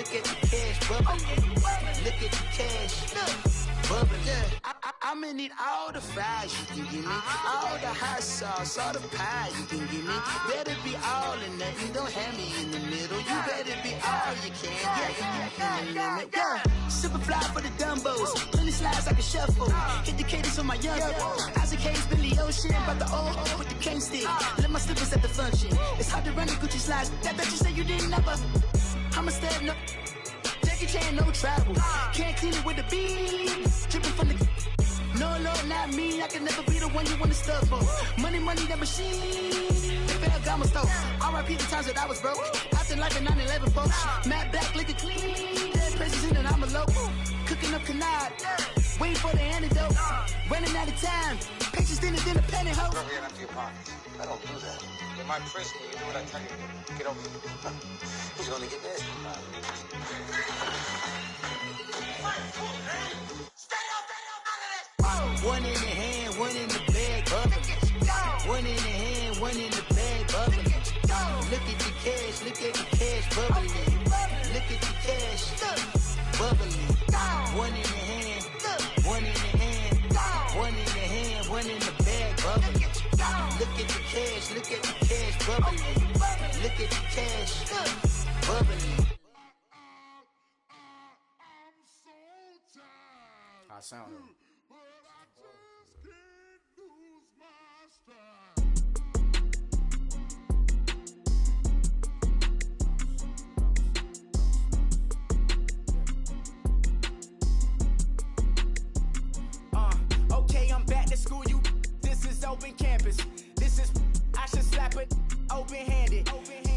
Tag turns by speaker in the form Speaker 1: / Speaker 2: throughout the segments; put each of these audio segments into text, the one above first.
Speaker 1: look at the cash bubbling. Look at the cash bubbling. I'ma need all the fries you can give me, all the hot sauce, all the pie you can give me. Better be all in nothing, don't have me in the middle. You better be all you can. Yeah. Super fly for the Dumbos, plenty slides I can shuffle. Hit the cadence on my young. Isaac Hayes, Billy Ocean, about the old with the cane stick. Let my slippers at the function. It's hard to run the Gucci slides. That you say you didn't never. I'm a step no. Jackie Chan, no travel. Can't clean it with the beat. Dripping from the. No, Lord, not me. I can never be the one you wanna stuff for. Money, that machine. They fell down my stove. R.I.P. the times that I was broke. After life in 9/11, folks. Matte black, liquor clean. Dead presses in and I'm a local. Cooking up canard. Waiting for the antidote. Running out of time. Patience thinner than a penny hoe.
Speaker 2: Over here and empty your pockets. I don't do that. In my prison, you do what I tell you to. Get over here. He's gonna get this.
Speaker 1: One in the hand, one in the bag, bubbling. One in the hand, one in the bag, bubbling. Look at the cash, bubbling. Look at the cash, bubbling. One in the hand, one in the hand, one in the hand, one in the bag, bubbling. Look at the cash, bubbling. Look at the cash, bubbling.
Speaker 3: How I sound?
Speaker 4: Okay, I'm back to school, you. This is open campus. This is, I should slap it open-handed.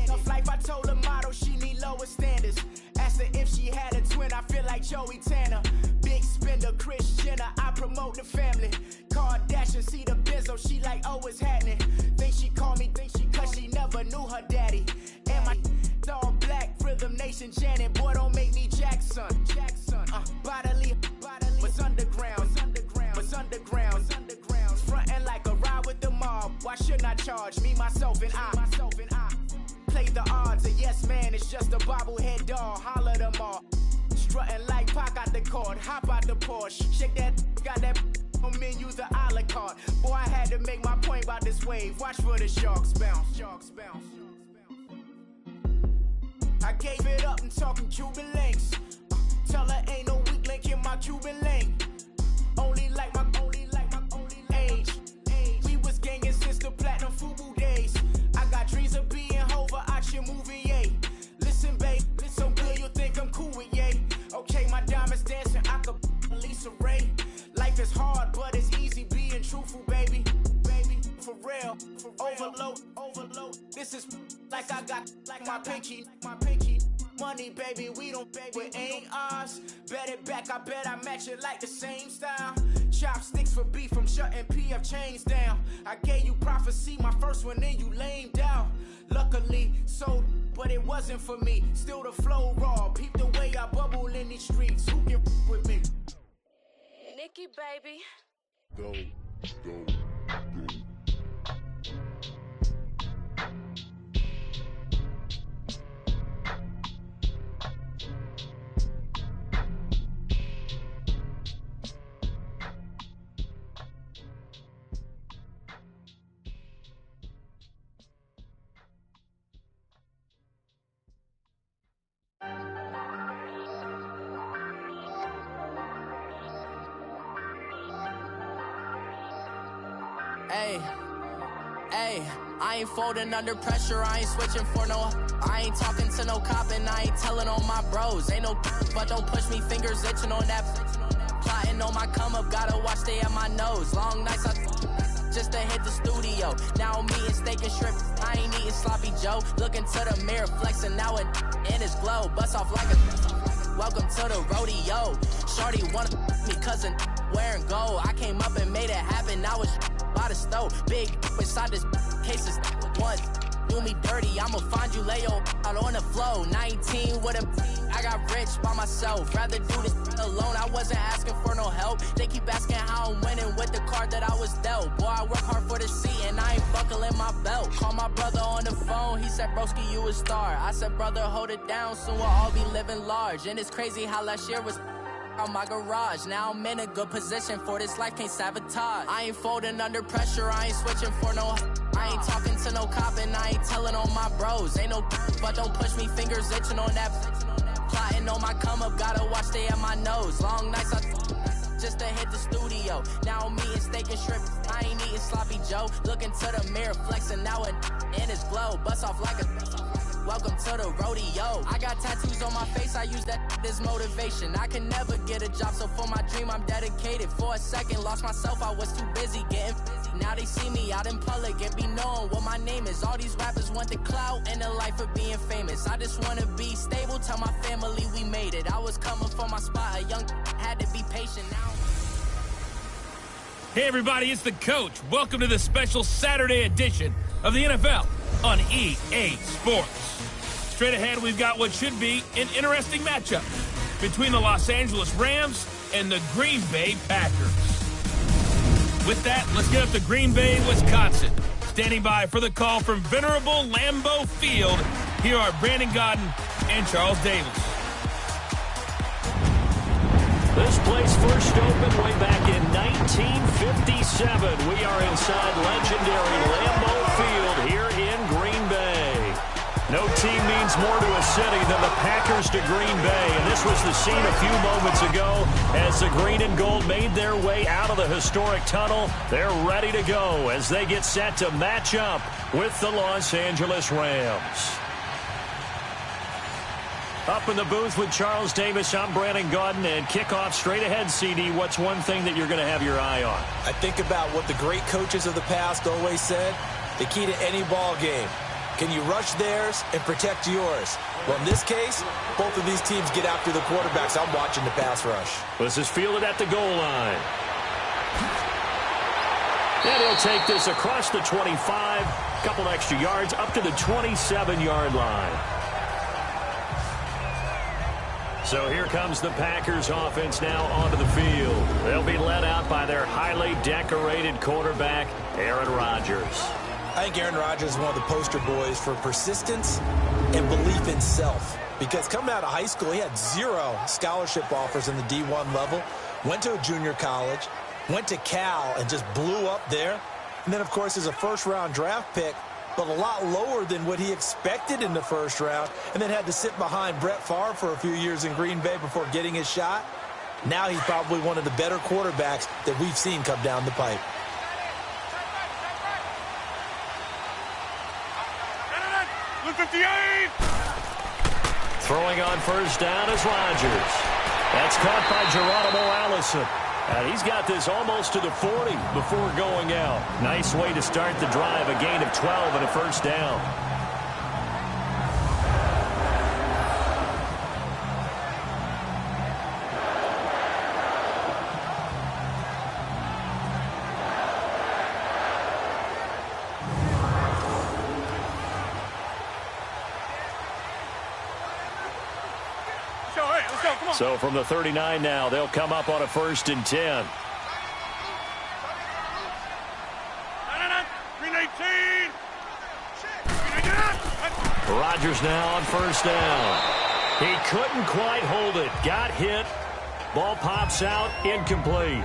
Speaker 4: Tough life, I told her motto, she need lower standards. Asked her if she had a twin, I feel like Joey Tanner. Big spender, Kris Jenner, I promote the family. Kardashian, see the Benzo, she like, oh, it's happening. Think she called me, cause she never knew her daddy. And my all black, Rhythm Nation, Janet, boy, don't make me Jackson. Bodily, what's underground, what's underground, frontin' like a ride with the mob. Why shouldn't I charge me, myself, and I? Play the odds, a yes man, it's just a bobblehead doll. Holler them all. Strutting like Pac out the court, hop out the Porsche. Shake that, got that on menu, the a la carte. Boy, I had to make my point about this wave. Watch for the sharks bounce. I gave it up and talking Cuban links. Tell her ain't no weak link in my Cuban link. Only like my age. We was gangin' since the platinum FUBU days. I got dreams of being Hova out your movie, yay. Listen, babe, so good you'll think I'm cool with yay. Okay, my diamonds dancing, I could Lisa Ray. Life is hard, but it's easy being truthful, baby. For real, overload. This is like I got like my pinky. Money, baby, we don't pay, it ain't ours. Bet it back, I bet I match it like the same style. Chopsticks for beef from shutting PF chains down. I gave you prophecy, my first one, then you lamed out. Luckily, sold, but it wasn't for me. Still the flow raw, peep the way I bubble in these streets. Who can with me?
Speaker 5: Nikki, baby.
Speaker 6: Go.
Speaker 7: Hey, I ain't folding under pressure, I ain't switching for no. I ain't talking to no cop and I ain't telling on my bros. Ain't no but don't push me, fingers itching on that. Plotting on my come up, gotta watch stay at my nose. Long nights just to hit the studio. Now I'm eating steak and shrimp, I ain't eating sloppy Joe. Looking to the mirror, flexing now and in his glow. Bust off like a welcome to the rodeo. Shorty wanna me cousin wearing gold. I came up and made it happen, now it's by the stove. Big inside this case is one do me dirty, I'ma find you, lay your out on the floor. 19 with a, I got rich by myself. Rather do this alone, I wasn't asking for no help. They keep asking how I'm winning with the card that I was dealt. Boy, I work hard for the seat and I ain't buckling my belt. Call my brother on the phone, he said, broski, you a star. I said, brother, hold it down, soon we'll all be living large. And it's crazy how last year was on my garage. Now I'm in a good position for this life, can't sabotage. I ain't folding under pressure, I ain't switching for no. I ain't talking to no cop and I ain't telling on my bros. Ain't no but don't push me, fingers itching on that. Plotting on my come up, gotta watch stay at my nose. Long nights I just to hit the studio. Now I'm eating steak and shrimp, I ain't eating sloppy Joe. Looking to the mirror, flexing now and in his glow. Bust off like a welcome to the rodeo. I got tattoos on my face, I use that as motivation. I can never get a job, so for my dream I'm dedicated. For a second, lost myself, I was too busy getting busy. Now they see me out in public and be knowing what my name is. All these rappers want the clout and the life of being famous. I just wanna be stable, tell my family we made it. I was coming for my spot, a young had to be patient now.
Speaker 3: Hey everybody, it's the Coach. Welcome to the special Saturday edition of the NFL on EA Sports. Straight ahead, we've got what should be an interesting matchup between the Los Angeles Rams and the Green Bay Packers. With that, let's get up to Green Bay, Wisconsin. Standing by for the call from venerable Lambeau Field, here are Brandon Gaudin and Charles Davis.
Speaker 6: This place first opened way back in 1957. We are inside legendary Lambeau Field here in Green Bay. No team means more to a city than the Packers to Green Bay. And this was the scene a few moments ago as the green and gold made their way out of the historic tunnel. They're ready to go as they get set to match up with the Los Angeles Rams. Up in the booth with Charles Davis, I'm Brandon Gaudin, and kickoff straight ahead, CD. What's one thing that you're going to have your eye on?
Speaker 8: I think about what the great coaches of the past always said. The key to any ball game. Can you rush theirs and protect yours? Well, in this case, both of these teams get after the quarterbacks. I'm watching the pass rush.
Speaker 6: This is fielded at the goal line. And he'll take this across the 25, couple extra yards, up to the 27-yard line. So here comes the Packers offense now onto the field. They'll be led out by their highly decorated quarterback, Aaron Rodgers.
Speaker 8: I think Aaron Rodgers is one of the poster boys for persistence and belief in self. Because coming out of high school, he had 0 scholarship offers in the D1 level. Went to a junior college, went to Cal, and just blew up there. And then, of course, as a first-round draft pick, but a lot lower than what he expected in the first round, and then had to sit behind Brett Favre for a few years in Green Bay before getting his shot. Now he's probably one of the better quarterbacks that we've seen come down the pipe.
Speaker 6: Throwing on first down is Rodgers. That's caught by Geronimo Allison. And he's got this almost to the 40 before going out. Nice way to start the drive, a gain of 12 and a first down. So from the 39 now, they'll come up on a 1st and 10. Rodgers now on first down. He couldn't quite hold it. Got hit. Ball pops out. Incomplete.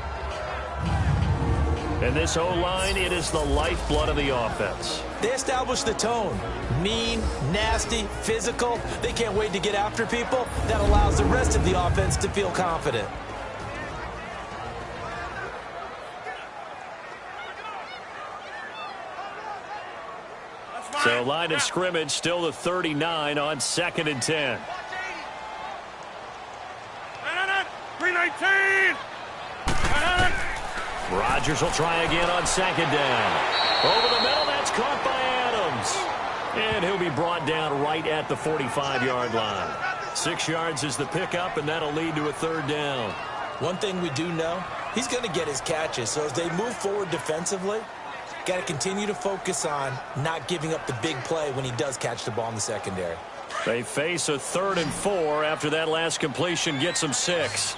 Speaker 6: And this O-line, it is the lifeblood of the offense.
Speaker 8: They established the tone. Mean, nasty, physical. They can't wait to get after people. That allows the rest of the offense to feel confident.
Speaker 6: So line of scrimmage still the 39 on 2nd and 10.
Speaker 3: 319.
Speaker 6: Rodgers will try again on 2nd down. Over the middle, that's caught by Adams. And he'll be brought down right at the 45-yard line. 6 yards is the pickup, and that'll lead to a 3rd down.
Speaker 8: One thing we do know, he's going to get his catches. So as they move forward defensively, Got to continue to focus on not giving up the big play when he does catch the ball in the secondary.
Speaker 6: They face a 3rd and 4 after that last completion gets them 6.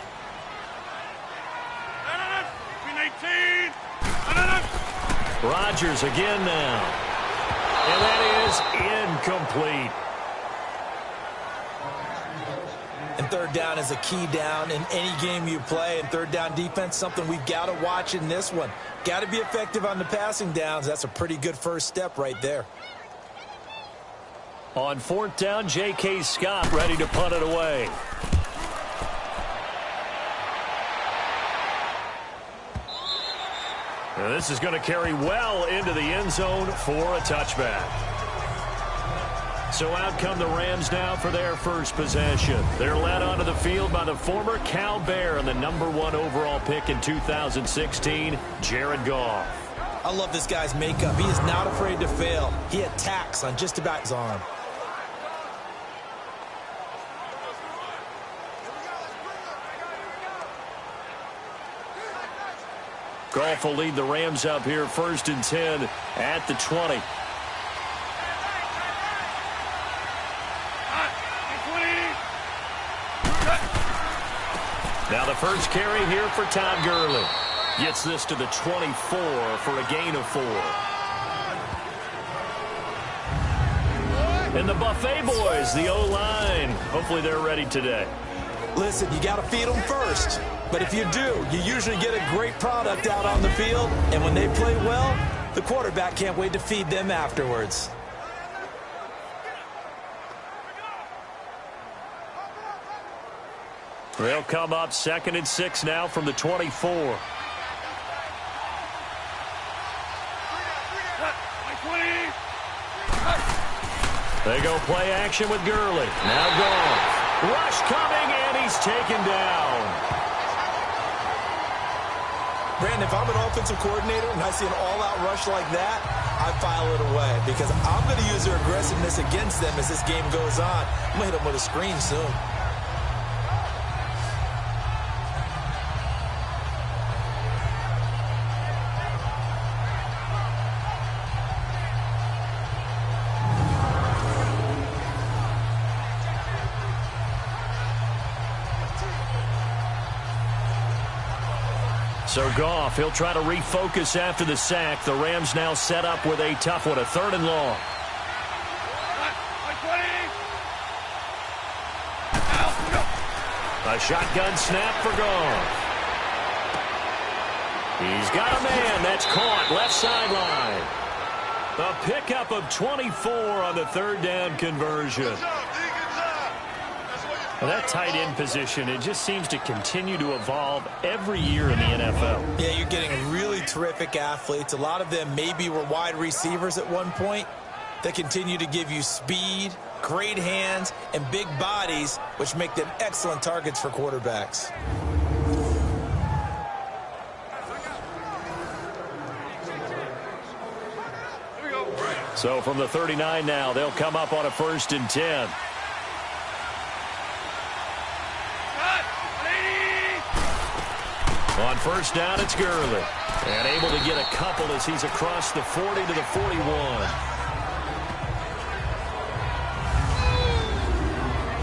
Speaker 6: Rodgers again now. And that is incomplete.
Speaker 8: And 3rd down is a key down in any game you play. And 3rd down defense, something we've got to watch in this one. Got to be effective on the passing downs. That's a pretty good first step right there.
Speaker 6: On 4th down, J.K. Scott ready to punt it away. And this is going to carry well into the end zone for a touchback. So out come the Rams now for their first possession. They're led onto the field by the former Cal Bear and the #1 overall pick in 2016, Jared Goff.
Speaker 8: I love this guy's makeup. He is not afraid to fail. He attacks on just about his arm.
Speaker 6: Goff will lead the Rams up here 1st and 10 at the 20. Now the first carry here for Todd Gurley. Gets this to the 24 for a gain of 4. And the Buffet boys, the O-line, hopefully they're ready today.
Speaker 8: Listen, you got to feed them first. But if you do, you usually get a great product out on the field. And when they play well, the quarterback can't wait to feed them afterwards.
Speaker 6: They'll come up 2nd and 6 now from the 24. They go play action with Gurley. Now gone. Rush coming, and he's taken down.
Speaker 8: Brandon, if I'm an offensive coordinator and I see an all-out rush like that, I file it away because I'm going to use their aggressiveness against them as this game goes on. I'm going to hit them with a screen soon.
Speaker 6: So Goff, he'll try to refocus after the sack. The Rams now set up with a tough one, a 3rd and long. A shotgun snap for Goff. He's got a man. That's caught. Left sideline. A pickup of 24 on the 3rd down conversion. Well, that tight end position, it just seems to continue to evolve every year in the NFL.
Speaker 8: Yeah, you're getting really terrific athletes. A lot of them maybe were wide receivers at one point. They continue to give you speed, great hands, and big bodies, which make them excellent targets for quarterbacks.
Speaker 6: So from the 39 now, they'll come up on a 1st and 10. On 1st down, it's Gurley. And able to get a couple as he's across the 40 to the 41.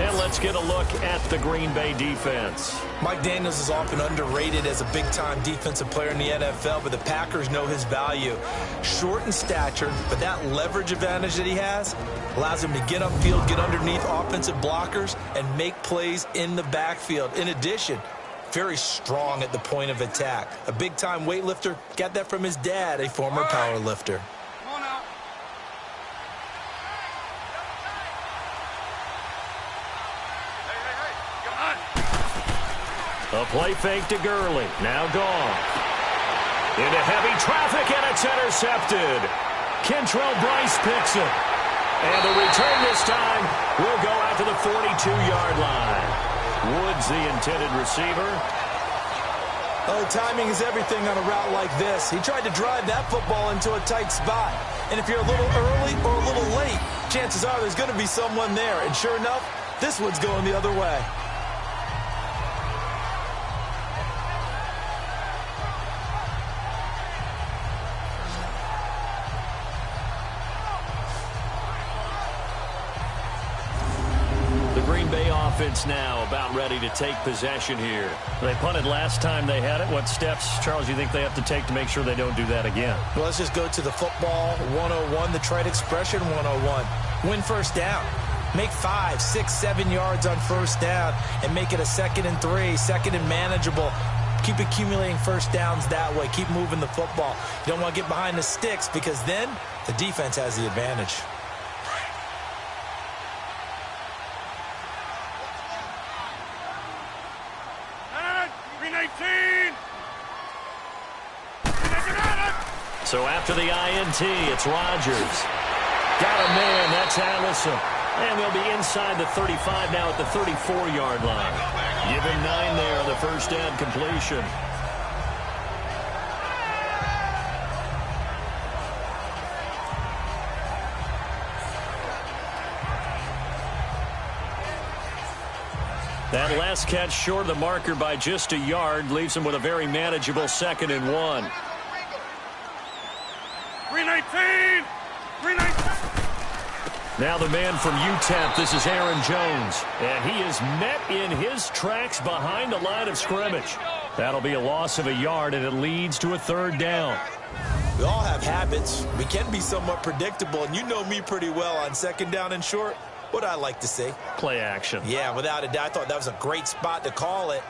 Speaker 6: And let's get a look at the Green Bay defense.
Speaker 8: Mike Daniels is often underrated as a big-time defensive player in the NFL, but the Packers know his value. Short in stature, but that leverage advantage that he has allows him to get upfield, get underneath offensive blockers, and make plays in the backfield. In addition, very strong at the point of attack. A big-time weightlifter, got that from his dad, a former power lifter.
Speaker 6: A play fake to Gurley. Now gone. Into heavy traffic, and it's intercepted. Kentrell Brice picks it. And the return this time will go out to the 42-yard line. Woods, the intended receiver.
Speaker 8: Oh, timing is everything on a route like this. He tried to drive that football into a tight spot. And if you're a little early or a little late, chances are there's going to be someone there. And sure enough, this one's going the other way.
Speaker 6: offense now about ready to take possession here. They punted last time they had it. What steps, Charles, do you think they have to take to make sure they don't do that again?
Speaker 8: Well, let's just go to the football 101, the trite expression 101. Win first down. Make 5, 6, 7 yards on first down and make it a 2nd and 3, 2nd and manageable. Keep accumulating first downs that way. Keep moving the football. You don't want to get behind the sticks because then the defense has the advantage.
Speaker 6: So after the INT, it's Rodgers. Got a man, that's Allison. And they'll be inside the 35 now at the 34-yard line. Give him 9 there on the first down completion. That last catch short of the marker by just a yard leaves him with a very manageable 2nd and 1.
Speaker 3: 319! 319!
Speaker 6: Now the man from UTEP, this is Aaron Jones. And he is met in his tracks behind the line of scrimmage. That'll be a loss of a yard, and it leads to a 3rd down.
Speaker 8: We all have habits. We can be somewhat predictable, and you know me pretty well on 2nd down and short. What I like to say?
Speaker 6: Play action.
Speaker 8: Yeah, without a doubt. I thought that was a great spot to call it.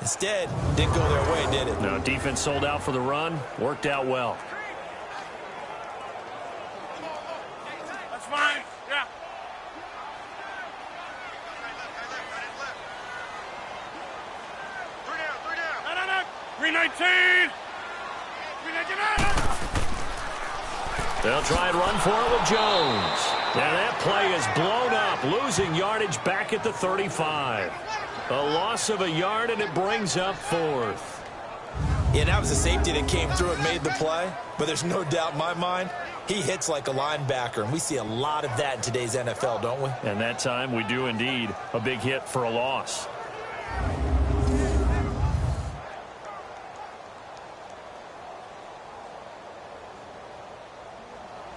Speaker 8: Instead, didn't go their way, did it?
Speaker 6: No, defense sold out for the run. Worked out well.
Speaker 3: That's fine. Yeah. No. 319! 319!
Speaker 6: They'll try and run for it with Jones. Now that play is blown up, losing yardage back at the 35. A loss of a yard, and it brings up 4th.
Speaker 8: Yeah, that was a safety that came through and made the play. But there's no doubt in my mind, he hits like a linebacker. And we see a lot of that in today's NFL, don't we?
Speaker 6: And that time we do indeed. A big hit for a loss.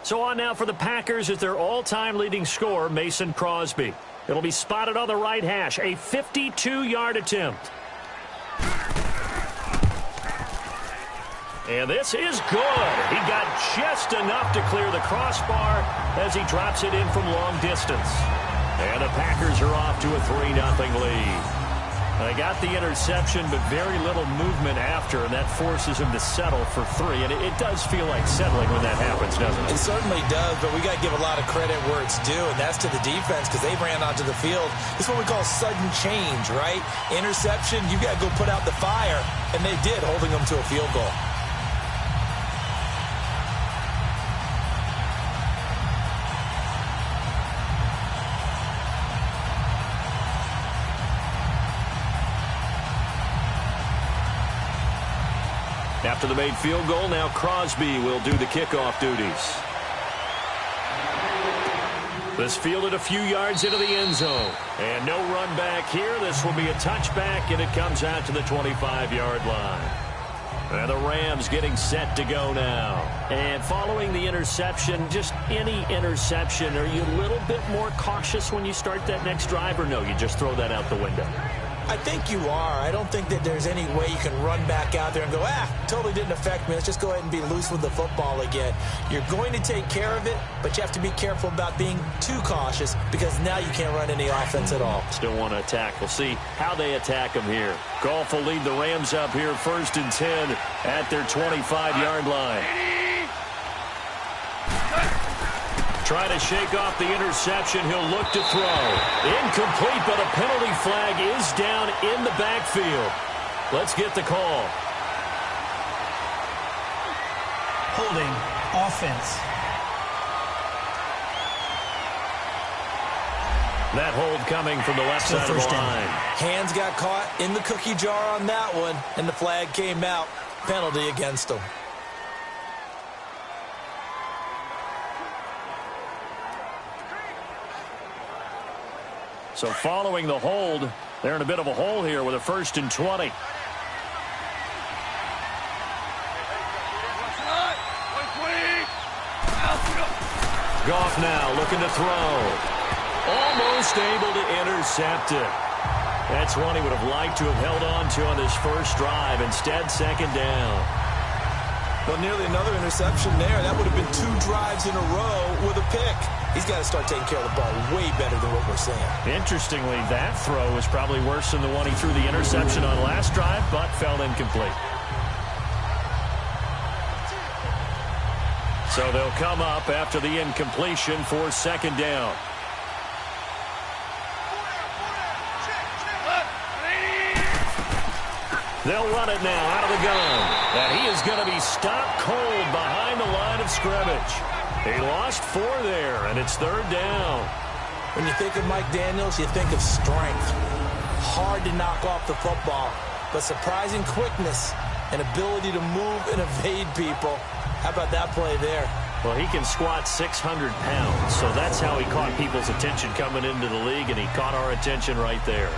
Speaker 6: So on now for the Packers is their all-time leading scorer, Mason Crosby. It'll be spotted on the right hash, a 52-yard attempt. And this is good. He got just enough to clear the crossbar as he drops it in from long distance. And the Packers are off to a 3-0 lead. They got the interception, but very little movement after, and that forces him to settle for 3. And it does feel like settling when that happens, doesn't it?
Speaker 8: It certainly does, but we got to give a lot of credit where it's due, and that's to the defense because they ran onto the field. It's what we call sudden change, right? Interception, you got to go put out the fire, and they did, holding them to a field goal.
Speaker 6: After the made field goal, now Crosby will do the kickoff duties. This fielded a few yards into the end zone. And no run back here. This will be a touchback, and it comes out to the 25-yard line. And the Rams getting set to go now. And following the interception, just any interception, are you a little bit more cautious when you start that next drive, or no, you just throw that out the window?
Speaker 8: I think you are. I don't think that there's any way you can run back out there and go, totally didn't affect me. Let's just go ahead and be loose with the football again. You're going to take care of it, but you have to be careful about being too cautious because now you can't run any offense at all.
Speaker 6: Still want to attack. We'll see how they attack them here. Goff will lead the Rams up here 1st and 10 at their 25-yard line. Try to shake off the interception. He'll look to throw. Incomplete, but a penalty flag is down in the backfield. Let's get the call.
Speaker 9: Holding offense.
Speaker 6: That hold coming from the left side of the line.
Speaker 8: Hands got caught in the cookie jar on that one, and the flag came out. Penalty against them.
Speaker 6: So following the hold, they're in a bit of a hole here with a 1st and 20. Goff now looking to throw. Almost able to intercept it. That's one he would have liked to have held on to on his first drive. Instead, second down.
Speaker 8: Well, nearly another interception there. That would have been 2 drives in a row with a pick. He's got to start taking care of the ball way better than what we're saying.
Speaker 6: Interestingly, that throw was probably worse than the one he threw the interception on last drive, but fell incomplete. So they'll come up after the incompletion for second down. They'll run it now out of the gun. And he is going to be stopped cold behind the line of scrimmage. He lost 4 there, and it's third down.
Speaker 8: When you think of Mike Daniels, you think of strength. Hard to knock off the football, but surprising quickness and ability to move and evade people. How about that play there?
Speaker 6: Well, he can squat 600 pounds, so that's how he caught people's attention coming into the league, and he caught our attention right there.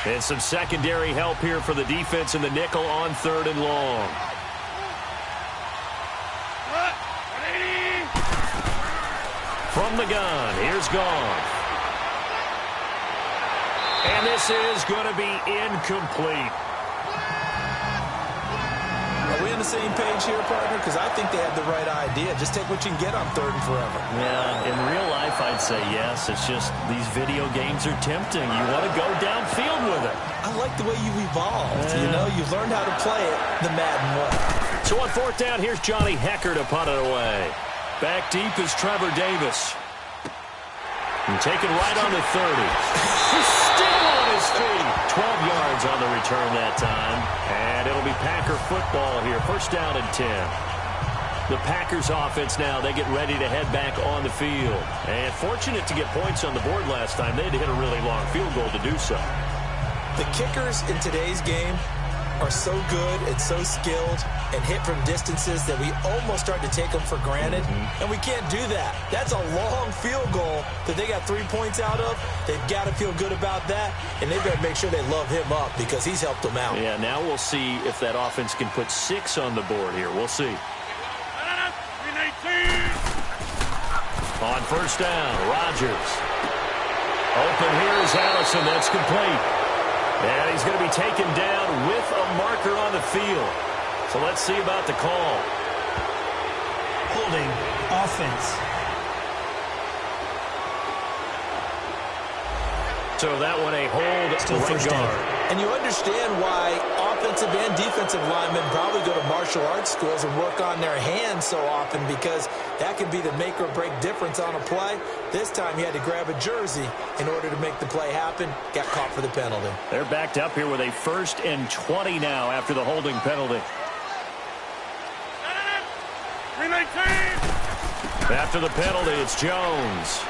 Speaker 6: And some secondary help here for the defense in the nickel on third and long. From the gun, here's Goff. And this is going to be incomplete.
Speaker 8: Are we on the same page here, partner? Because I think they have the right idea. Just take what you can get on third and forever.
Speaker 6: Yeah, in real life, I'd say yes. It's just these video games are tempting. You want to go downfield with it.
Speaker 8: I like the way you've evolved. Yeah. You know, you've learned how to play it the Madden way.
Speaker 6: So on fourth down, here's Johnny Hecker to punt it away. Back deep is Trevor Davis. And taken right on the 30. He's still on his feet. 12 yards on the return that time. And it'll be Packer football here. First down and 10. The Packers offense now, they get ready to head back on the field. And fortunate to get points on the board last time. They had to hit a really long field goal to do so.
Speaker 8: The kickers in today's game are so good and so skilled and hit from distances that we almost start to take them for granted. And we can't do that. That's a long field goal that they got 3 points out of. They've got to feel good about that, and they better make sure they love him up because he's helped them out.
Speaker 6: Yeah, now we'll see if that offense can put 6 on the board here. We'll see. On first down, Rodgers. Open here is Allison. That's complete. And he's going to be taken down with a marker on the field. So let's see about the call.
Speaker 9: Holding offense.
Speaker 6: So that one a hold to right guard.
Speaker 8: And you understand why offensive and defensive linemen probably go to martial arts schools and work on their hands so often, because that can be the make or break difference on a play. This time he had to grab a jersey in order to make the play happen. Got caught for the penalty.
Speaker 6: They're backed up here with a 1st and 20 now after the holding penalty. After the penalty, it's Jones.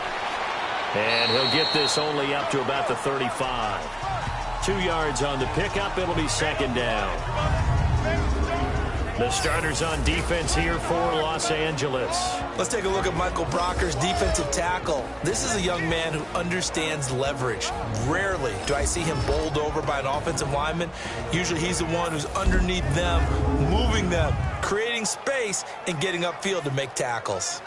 Speaker 6: And he'll get this only up to about the 35. 2 yards on the pickup. It'll be second down. The starters on defense here for Los Angeles.
Speaker 8: Let's take a look at Michael Brocker's defensive tackle. This is a young man who understands leverage. Rarely do I see him bowled over by an offensive lineman. Usually he's the one who's underneath them, moving them, creating space, and getting upfield to make tackles.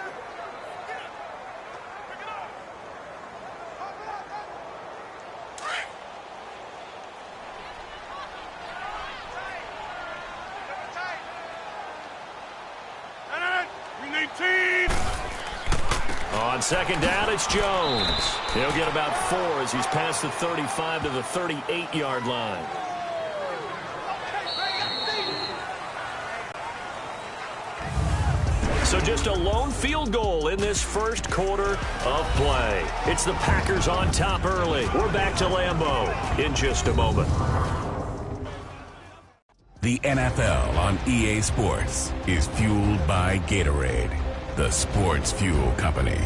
Speaker 6: On second down, it's Jones. He'll get about 4 as he's past the 35 to the 38-yard line. So just a lone field goal in this first quarter of play. It's the Packers on top early. We're back to Lambeau in just a moment.
Speaker 10: The NFL on EA Sports is fueled by Gatorade, the sports fuel company.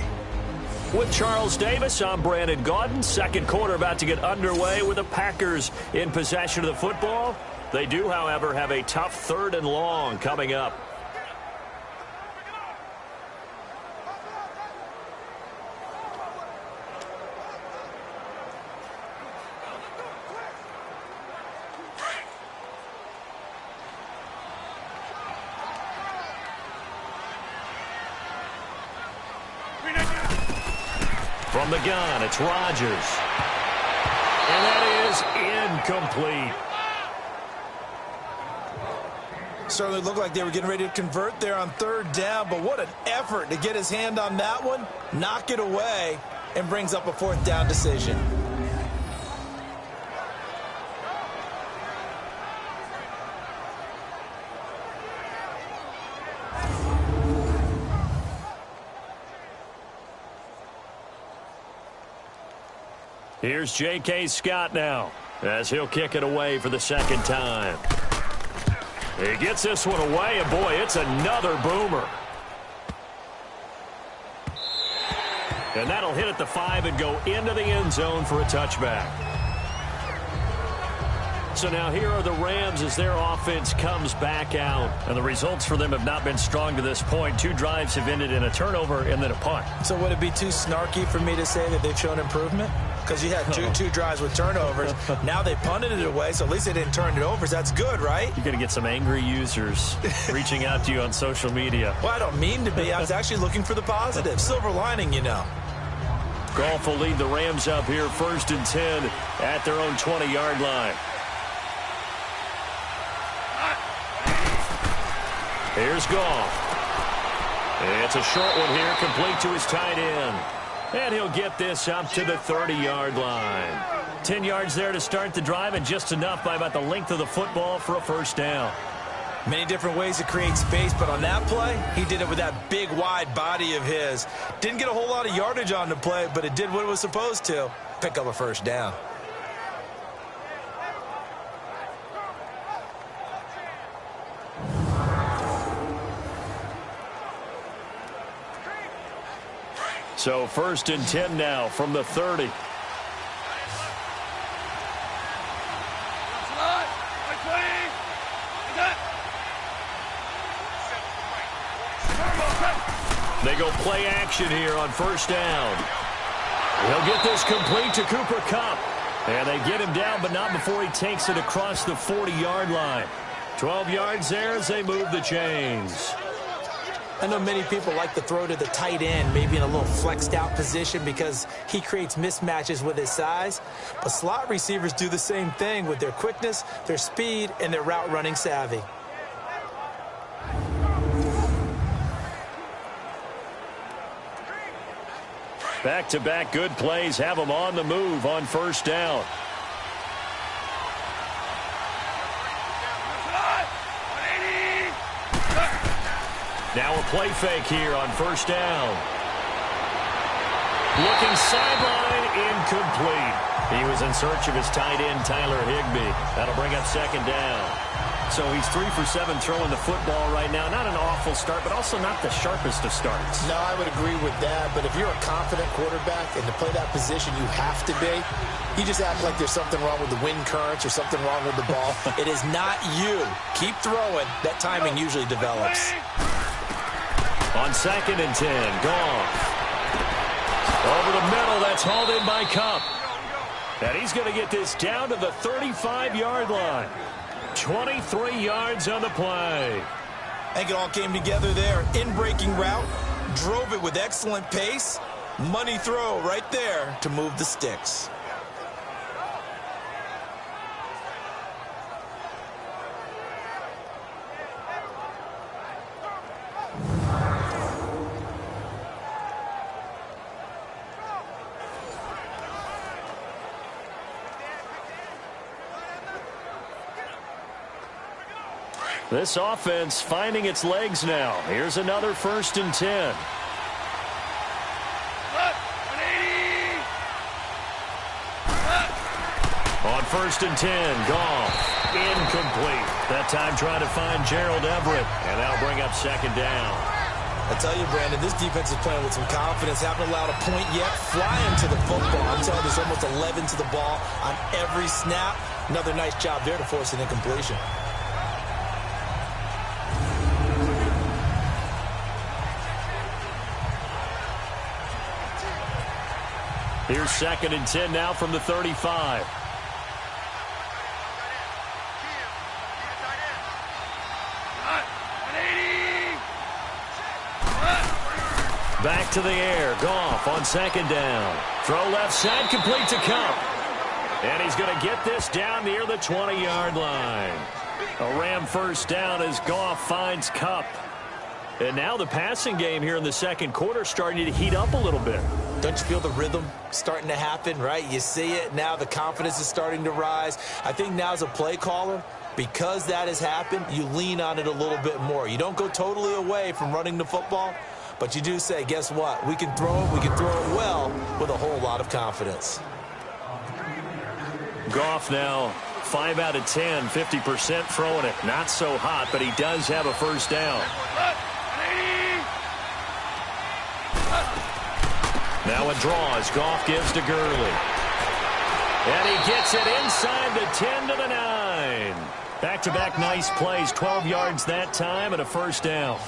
Speaker 6: With Charles Davis, I'm Brandon Gaudin. Second quarter about to get underway with the Packers in possession of the football. They do, however, have a tough 3rd and long coming up. From the gun, it's Rodgers. And that is incomplete.
Speaker 8: Certainly looked like they were getting ready to convert there on third down, but what an effort to get his hand on that one, knock it away, and brings up a fourth down decision.
Speaker 6: Here's J.K. Scott now, as he'll kick it away for the second time. He gets this one away, and boy, it's another boomer. And that'll hit at the 5 and go into the end zone for a touchback. So now here are the Rams as their offense comes back out. And the results for them have not been strong to this point. 2 drives have ended in a turnover and then a punt.
Speaker 8: So would it be too snarky for me to say that they've shown improvement? Because you had two drives with turnovers. Now they punted it away, so at least they didn't turn it over. So that's good, right?
Speaker 6: You're going to get some angry users reaching out to you on social media.
Speaker 8: Well, I don't mean to be. I was actually looking for the positive. Silver lining, you know.
Speaker 6: Goff will lead the Rams up here 1st and 10 at their own 20-yard line. Here's Goff. It's a short one here, complete to his tight end. And he'll get this up to the 30-yard line. 10 yards there to start the drive, and just enough by about the length of the football for a first down.
Speaker 8: Many different ways to create space, but on that play, he did it with that big, wide body of his. Didn't get a whole lot of yardage on the play, but it did what it was supposed to, pick up a first down.
Speaker 6: So 1st and 10 now from the 30. They go play action here on 1st down. He'll get this complete to Cooper Kupp. And they get him down, but not before he takes it across the 40-yard line. 12 yards there as they move the chains.
Speaker 8: I know many people like to throw to the tight end, maybe in a little flexed out position because he creates mismatches with his size. But slot receivers do the same thing with their quickness, their speed, and their route running savvy.
Speaker 6: Back-to-back good plays have them on the move on 1st down. Now a play fake here on 1st down. Looking sideline, incomplete. He was in search of his tight end, Tyler Higbee. That'll bring up 2nd down. So he's 3 for 7 throwing the football right now. Not an awful start, but also not the sharpest of starts.
Speaker 11: No, I would agree with that. But if you're a confident quarterback and to play that position, you have to be. You just act like there's something wrong with the wind currents or something wrong with the ball.
Speaker 8: It is not you. Keep throwing. That timing usually develops.
Speaker 6: On 2nd and 10, Goff. Over the middle, that's hauled in by Kupp. And he's going to get this down to the 35-yard line. 23 yards on the play.
Speaker 8: I think it all came together there. In-breaking route, drove it with excellent pace. Money throw right there to move the sticks.
Speaker 6: This offense finding its legs now. Here's another 1st and 10. On 1st and 10, Goff. Incomplete. That time trying to find Gerald Everett. And that'll bring up 2nd down.
Speaker 8: I tell you, Brandon, this defense is playing with some confidence. Haven't allowed a point yet. Flying to the football. I'm telling you, there's almost 11 to the ball on every snap. Another nice job there to force an incompletion.
Speaker 6: Here's 2nd and 10 now from the 35. back to the air. Goff on second down. Throw left side, complete to Kupp. And he's going to get this down near the 20-yard line. A Ram first down as Goff finds Kupp. And now the passing game here in the second quarter starting to heat up a little bit.
Speaker 8: Don't you feel the rhythm starting to happen, right? You see it. Now the confidence is starting to rise. I think now as a play caller, because that has happened, you lean on it a little bit more. You don't go totally away from running the football, but you do say, guess what? We can throw it. We can throw it well with a whole lot of confidence.
Speaker 6: Goff now 5 out of 10, 50% throwing it. Not so hot, but he does have a first down. Now a draw as Goff gives to Gurley. And he gets it inside the 10 to the 9. Back-to-back nice plays, 12 yards that time and a first down.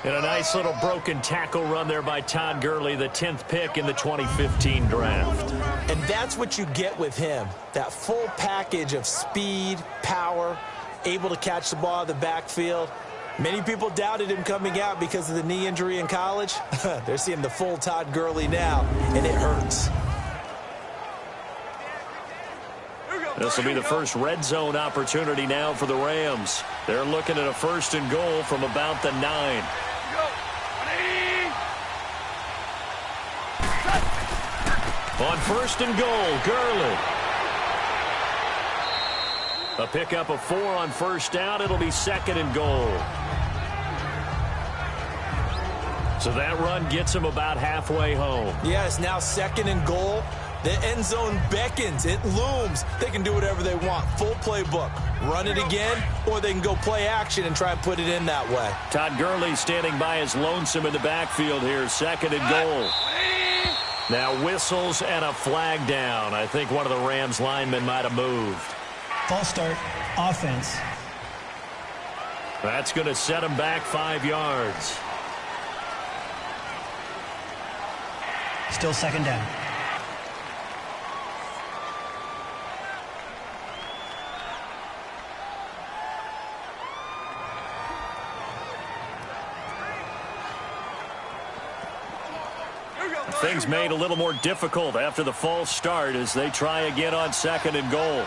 Speaker 6: And a nice little broken tackle run there by Todd Gurley, the 10th pick in the 2015 draft.
Speaker 8: And that's what you get with him, that full package of speed, power, able to catch the ball in the backfield. Many people doubted him coming out because of the knee injury in college. They're seeing the full Todd Gurley now, and it hurts.
Speaker 6: This will be the first red zone opportunity now for the Rams. They're looking at a first and goal from about the 9. On first and goal, Gurley. A pickup of 4 on first down. It'll be second and goal. So that run gets him about halfway home.
Speaker 8: Yeah, it's now second and goal. The end zone beckons. It looms. They can do whatever they want. Full playbook. Run it again, or they can go play action and try and put it in that way.
Speaker 6: Todd Gurley standing by his lonesome in the backfield here. Second and goal. Now whistles and a flag down. I think one of the Rams linemen might have moved.
Speaker 9: False start, offense.
Speaker 6: That's going to set him back 5 yards.
Speaker 9: Still second down.
Speaker 6: Things made a little more difficult after the false start as they try again on second and goal.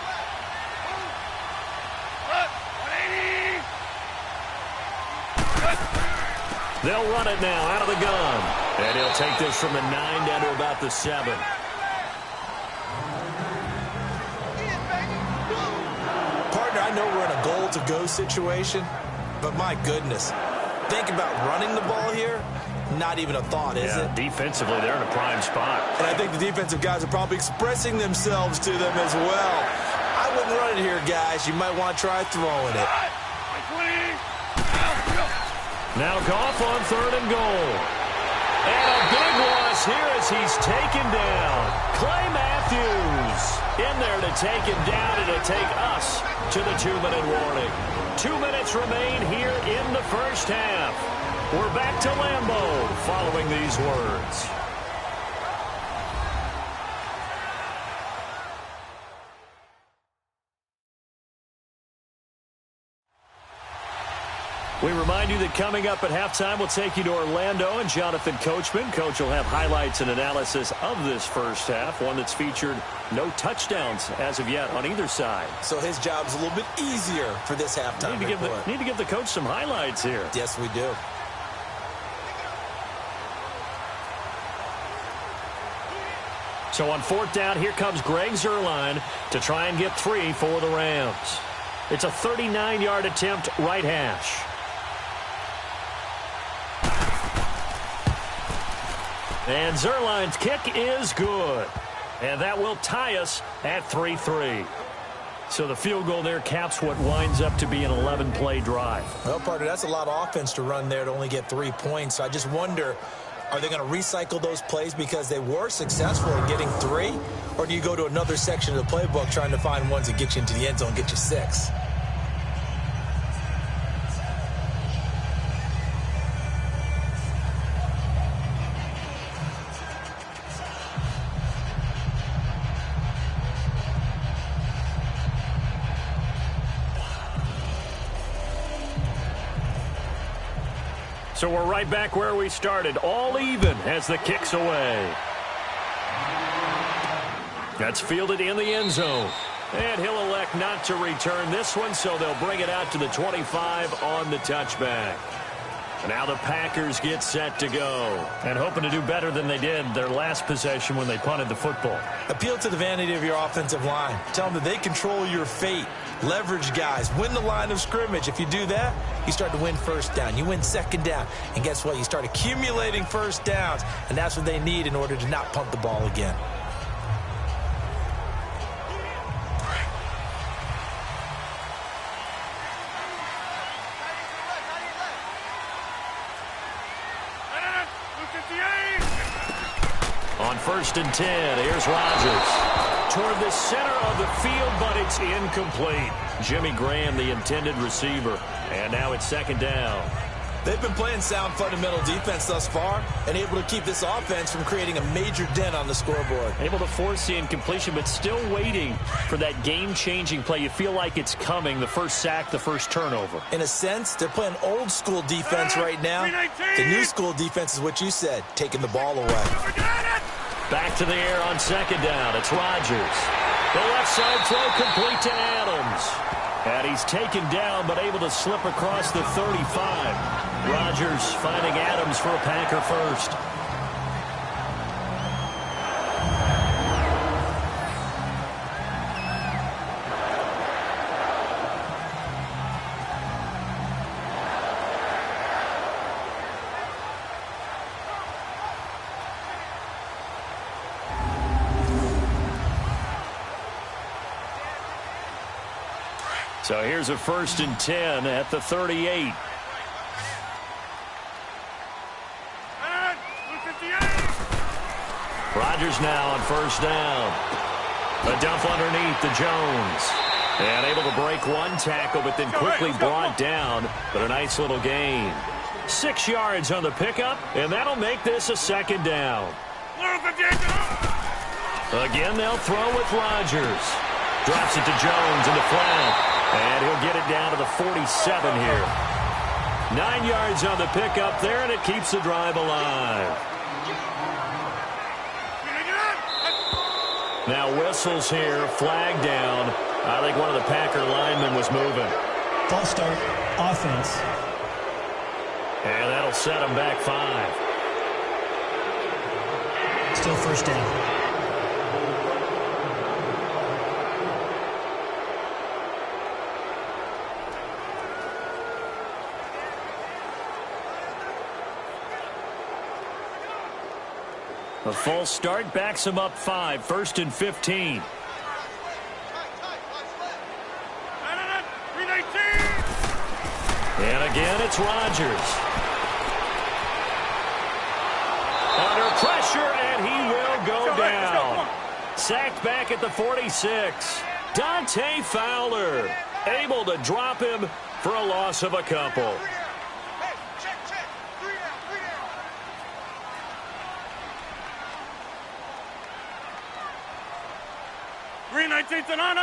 Speaker 6: They'll run it now out of the gun. And he'll take this from the 9 down to about the 7.
Speaker 8: Partner, I know we're in a goal-to-go situation, but my goodness. Think about running the ball here. Not even a thought, is it?
Speaker 6: Defensively, they're in a prime spot.
Speaker 8: And I think the defensive guys are probably expressing themselves to them as well. I wouldn't run it here, guys. You might want to try throwing it.
Speaker 6: Now Goff on third and goal. And a big loss here as he's taken down. Clay Matthews in there to take him down and to take us to the 2-minute warning. 2 minutes remain here in the first half. We're back to Lambeau following these words. We remind you that coming up at halftime, we'll take you to Orlando and Jonathan Coachman. Coach will have highlights and analysis of this first half, one that's featured no touchdowns as of yet on either side.
Speaker 8: So his job's a little bit easier for this halftime report.
Speaker 6: Need to give the coach some highlights here.
Speaker 8: Yes, we do.
Speaker 6: So on fourth down, here comes Greg Zuerlein to try and get 3 for the Rams. It's a 39-yard attempt, right hash. And Zuerlein's kick is good. And that will tie us at 3-3. So the field goal there caps what winds up to be an 11-play drive.
Speaker 8: Well, partner, that's a lot of offense to run there to only get 3 points. So I just wonder, are they going to recycle those plays because they were successful in getting 3? Or do you go to another section of the playbook trying to find ones that get you into the end zone and get you 6?
Speaker 6: So we're right back where we started, all even as the kick's away. That's fielded in the end zone. And he'll elect not to return this one, so they'll bring it out to the 25 on the touchback. Now the Packers get set to go. And hoping to do better than they did their last possession when they punted the football.
Speaker 8: Appeal to the vanity of your offensive line. Tell them that they control your fate. Leverage guys. Win the line of scrimmage. If you do that, you start to win first down. You win second down. And guess what? You start accumulating first downs. And that's what they need in order to not punt the ball again.
Speaker 6: On 1st and 10, here's Rodgers. Toward the center of the field, but it's incomplete. Jimmy Graham, the intended receiver. And now it's 2nd down.
Speaker 8: They've been playing sound fundamental defense thus far and able to keep this offense from creating a major dent on the scoreboard.
Speaker 6: Able to force the incompletion, but still waiting for that game-changing play. You feel like it's coming, the first sack, the first turnover.
Speaker 8: In a sense, they're playing old-school defense right now. The new-school defense is what you said, taking the ball away.
Speaker 6: Back to the air on 2nd down. It's Rodgers. The left side throw complete to Adams. And he's taken down, but able to slip across the 35. Rodgers finding Adams for a Packer first. So here's a 1st and 10 at the 38. Rodgers now on 1st down. A dump underneath to Jones. And able to break one tackle, but then quickly brought down. But a nice little gain. 6 yards on the pickup, and that'll make this a 2nd down. Again, they'll throw with Rodgers. Drops it to Jones in the flat. And he'll get it down to the 47 here. 9 yards on the pickup there, and it keeps the drive alive. Now whistles here, flag down. I think one of the Packer linemen was moving.
Speaker 9: False start, offense.
Speaker 6: And that'll set them back 5.
Speaker 9: Still 1st down.
Speaker 6: A false start backs him up 5. 1st and 15. And again, it's Rodgers. Under pressure, and he will go down. Sacked back at the 46. Dante Fowler able to drop him for a loss of a couple.
Speaker 3: Green 19th and on.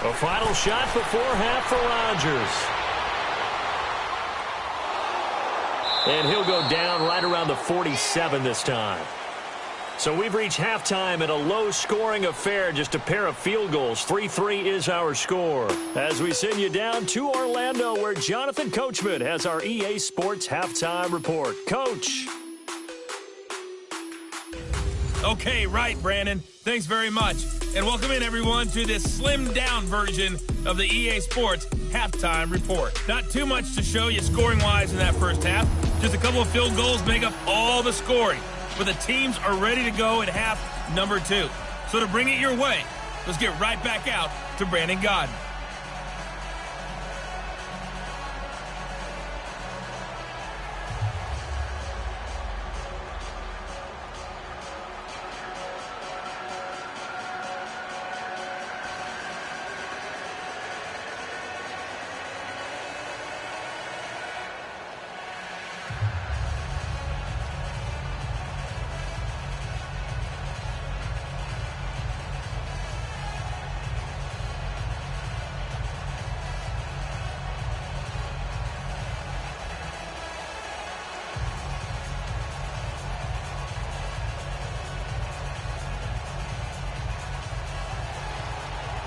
Speaker 6: A final shot before half for Rodgers. And he'll go down right around the 47 this time. So we've reached halftime in a low-scoring affair, just a pair of field goals. 3-3 is our score. As we send you down to Orlando, where Jonathan Coachman has our EA Sports Halftime Report. Coach.
Speaker 3: Okay, right, Brandon. Thanks very much. And welcome in, everyone, to this slimmed-down version of the EA Sports Halftime Report. Not too much to show you scoring-wise in that first half. Just a couple of field goals make up all the scoring. But the teams are ready to go at half number 2. So to bring it your way, let's get right back out to Brandon Godden.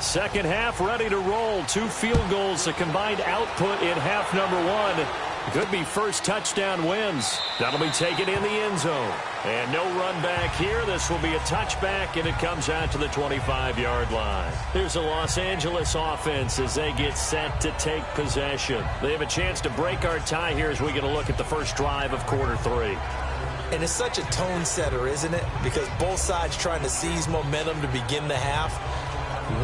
Speaker 6: Second half ready to roll. 2 field goals, a combined output in half number 1. Could be first touchdown wins. That'll be taken in the end zone. And no run back here. This will be a touchback, and it comes out to the 25-yard line. Here's the Los Angeles offense as they get set to take possession. They have a chance to break our tie here as we get a look at the first drive of quarter 3.
Speaker 8: And it's such a tone setter, isn't it? Because both sides trying to seize momentum to begin the half.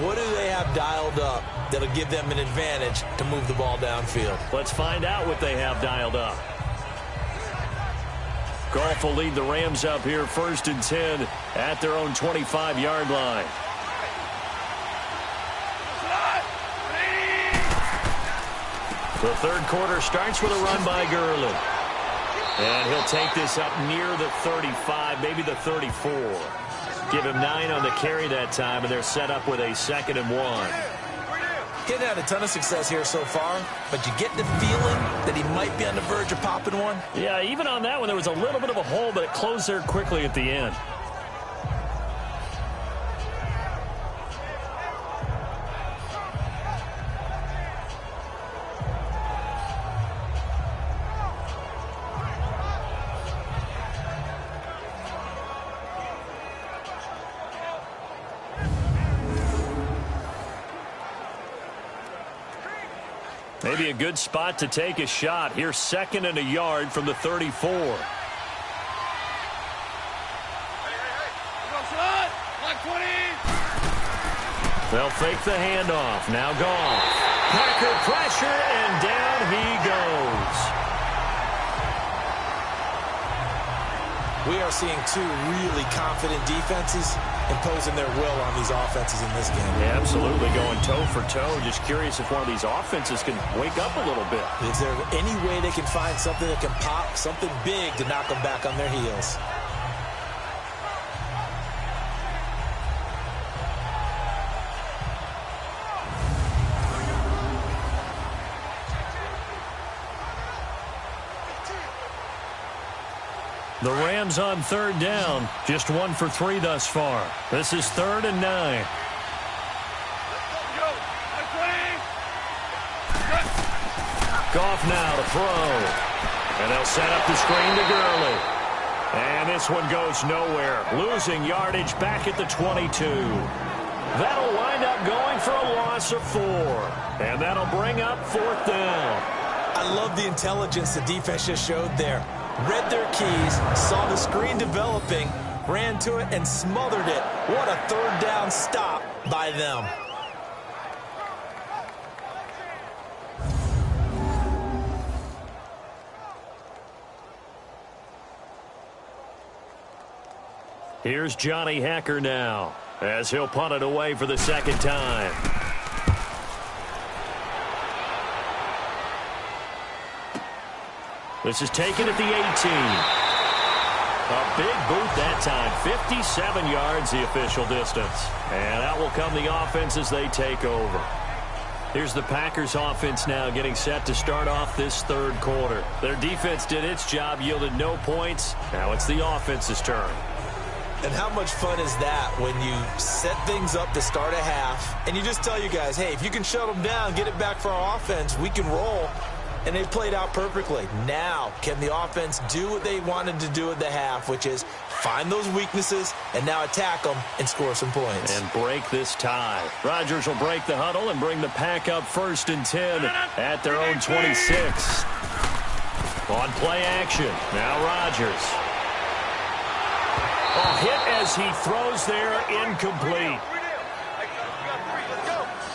Speaker 8: What do they have dialed up that'll give them an advantage to move the ball downfield?
Speaker 6: Let's find out what they have dialed up. Goff will lead the Rams up here 1st and 10 at their own 25-yard line. The third quarter starts with a run by Gurley. And he'll take this up near the 35, maybe the 34. Give him 9 on the carry that time, and they're set up with a 2nd and 1.
Speaker 8: Getting had a ton of success here so far, but you get the feeling that he might be on the verge of popping one?
Speaker 6: Yeah, even on that one, there was a little bit of a hole, but it closed there quickly at the end. Maybe a good spot to take a shot. Here's 2nd and a yard from the 34. They'll fake the handoff. Now Goff. Packer pressure, and down he goes.
Speaker 8: We are seeing 2 really confident defenses imposing their will on these offenses in this game.
Speaker 6: Yeah, absolutely, going toe for toe. Just curious if one of these offenses can wake up a little bit.
Speaker 8: Is there any way they can find something that can pop, something big to knock them back on their heels?
Speaker 6: The Rams on 3rd down. Just 1 for 3 thus far. This is 3rd and 9. Goff now to throw. And they'll set up the screen to Gurley. And this one goes nowhere. Losing yardage back at the 22. That'll wind up going for a loss of 4. And that'll bring up 4th down.
Speaker 8: I love the intelligence the defense just showed there. Read their keys, saw the screen developing, ran to it, and smothered it. What a 3rd down stop by them.
Speaker 6: Here's Johnny Hacker now, as he'll punt it away for the 2nd time. This is taken at the 18. A big boot that time. 57 yards the official distance. And out will come the offense as they take over. Here's the Packers offense now getting set to start off this 3rd quarter. Their defense did its job, yielded no points. Now it's the offense's turn.
Speaker 8: And how much fun is that when you set things up to start a half and you just tell you guys, hey, if you can shut them down, get it back for our offense, we can roll. And they played out perfectly. Now, can the offense do what they wanted to do at the half, which is find those weaknesses and now attack them and score some points.
Speaker 6: And break this tie. Rodgers will break the huddle and bring the Pack up 1st and 10 at their own 26. On play action. Now Rodgers. A hit as he throws there, incomplete.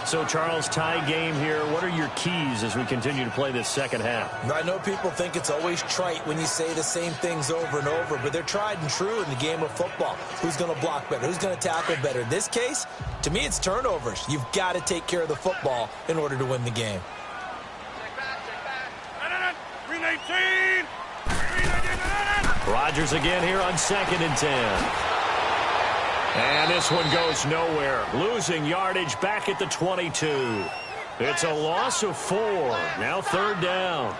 Speaker 6: So, Charles, tie game here. What are your keys as we continue to play this 2nd half?
Speaker 8: I know people think it's always trite when you say the same things over and over, but they're tried and true in the game of football. Who's going to block better? Who's going to tackle better? In this case, to me, it's turnovers. You've got to take care of the football in order to win the game.
Speaker 6: Rodgers again here on 2nd and 10. And this one goes nowhere. Losing yardage back at the 22. It's a loss of 4. Now 3rd down.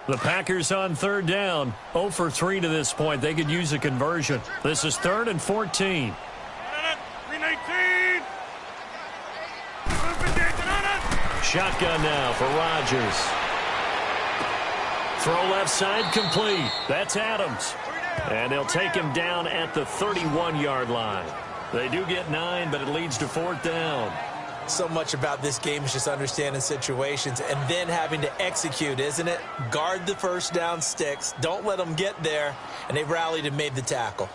Speaker 6: The Packers on third down. 0 for 3 to this point. They could use a conversion. This is 3rd and 14. Shotgun now for Rodgers. Throw left side complete. That's Adams. And they'll take him down at the 31-yard line. They do get 9, but it leads to 4th down.
Speaker 8: So much about this game is just understanding situations and then having to execute, isn't it? Guard the first down sticks. Don't let them get there. And they rallied and made the tackle.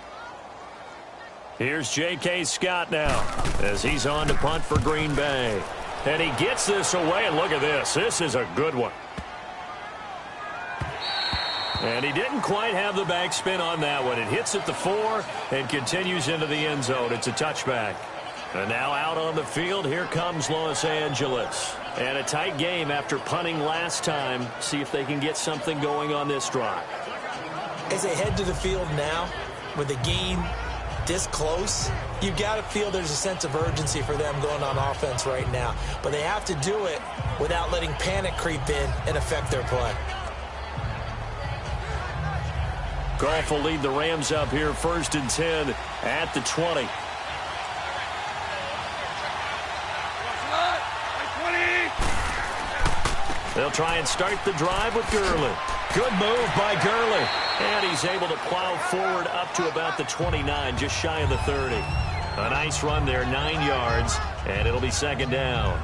Speaker 6: Here's J.K. Scott now as he's on to punt for Green Bay. And he gets this away, and look at this. This is a good one. And he didn't quite have the backspin on that one. It hits at the 4 and continues into the end zone. It's a touchback. And now out on the field, here comes Los Angeles. And a tight game after punting last time. See if they can get something going on this drive.
Speaker 8: As they head to the field now, with the game this close, you got to feel there's a sense of urgency for them going on offense right now. But they have to do it without letting panic creep in and affect their play.
Speaker 6: Goff will lead the Rams up here 1st and 10 at the 20. They'll try and start the drive with Gurley. Good move by Gurley. And he's able to plow forward up to about the 29, just shy of the 30. A nice run there, 9 yards, and it'll be 2nd down.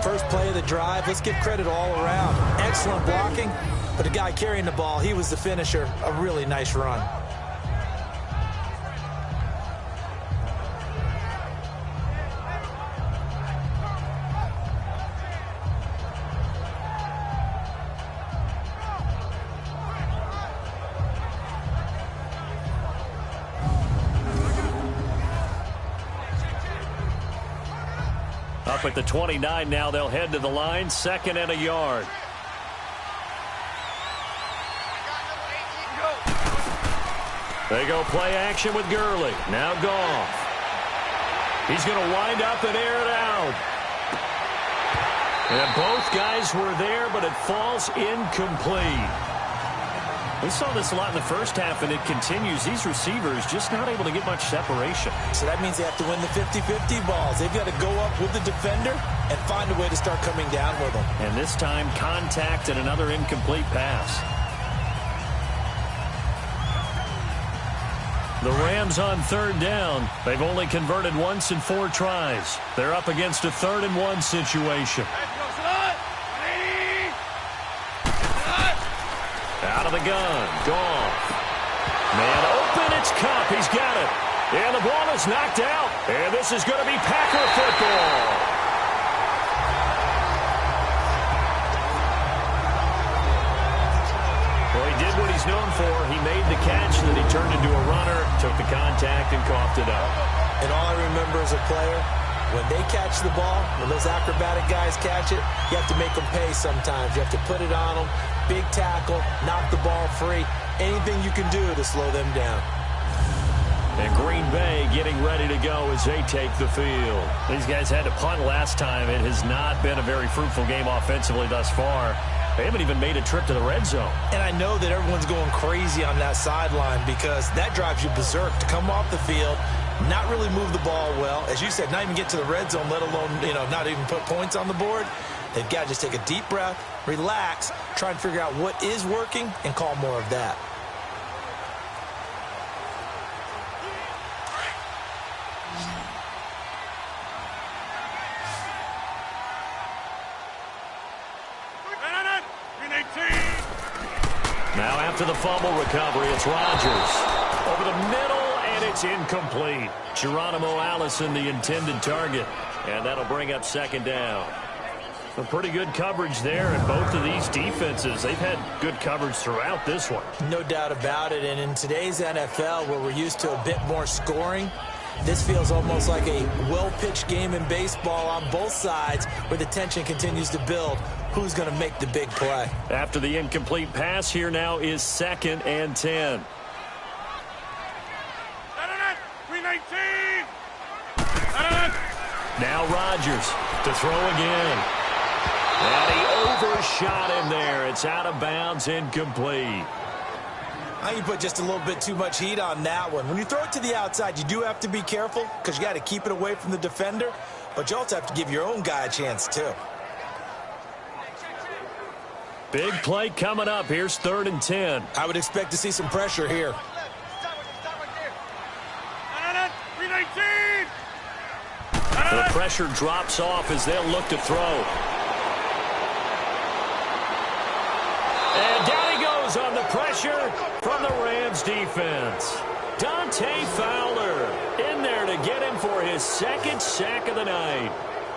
Speaker 8: First play of the drive, let's give credit all around. Excellent blocking, but the guy carrying the ball, he was the finisher. A really nice run.
Speaker 6: Up at the 29 now, they'll head to the line, 2nd and a yard. They go play action with Gurley. Now Goff. He's going to wind up and air it out. And both guys were there, but it falls incomplete. We saw this a lot in the first half, and it continues. These receivers just not able to get much separation.
Speaker 8: So that means they have to win the 50-50 balls. They've got to go up with the defender and find a way to start coming down with them.
Speaker 6: And this time, contact and another incomplete pass. The Rams on 3rd down. They've only converted once in 4 tries. They're up against a 3rd and 1 situation. Out of the gun, Goff. Man open, it's Cup. He's got it. And the ball is knocked out. And this is going to be Packer football. Well, he did what he's known for. He made the catch, then he turned into a runner, took the contact, and coughed it up.
Speaker 8: And all I remember as a player, when they catch the ball, when those acrobatic guys catch it, you have to make them pay sometimes. You have to put it on them. Big tackle, knock the ball free. Anything you can do to slow them down.
Speaker 6: And Green Bay getting ready to go as they take the field. These guys had to punt last time. It has not been a very fruitful game offensively thus far. They haven't even made a trip to the red zone.
Speaker 8: And I know that everyone's going crazy on that sideline because that drives you berserk to come off the field, not really move the ball well. As you said, not even get to the red zone, let alone, not even put points on the board. They've got to just take a deep breath, relax, try and figure out what is working, and call more of that.
Speaker 6: Now after the fumble recovery, it's Rodgers. Over the middle, and it's incomplete. Geronimo Allison, the intended target. And that'll bring up 2nd down. Some pretty good coverage there, and both of these defenses, they've had good coverage throughout this one.
Speaker 8: No doubt about it, and in today's NFL, where we're used to a bit more scoring, this feels almost like a well-pitched game in baseball on both sides, where the tension continues to build. Who's going to make the big play?
Speaker 6: After the incomplete pass, here now is 2nd and 10. Now Rodgers to throw again. And he overshot him there. It's out of bounds, incomplete.
Speaker 8: I think you put just a little bit too much heat on that one. When you throw it to the outside, you do have to be careful because you got to keep it away from the defender, but you also have to give your own guy a chance too.
Speaker 6: Big play coming up. Here's 3rd and 10.
Speaker 8: I would expect to see some pressure here.
Speaker 6: The pressure drops off as they'll look to throw. And down he goes on the pressure from the Rams defense. Dante Fowler in there to get him for his 2nd sack of the night.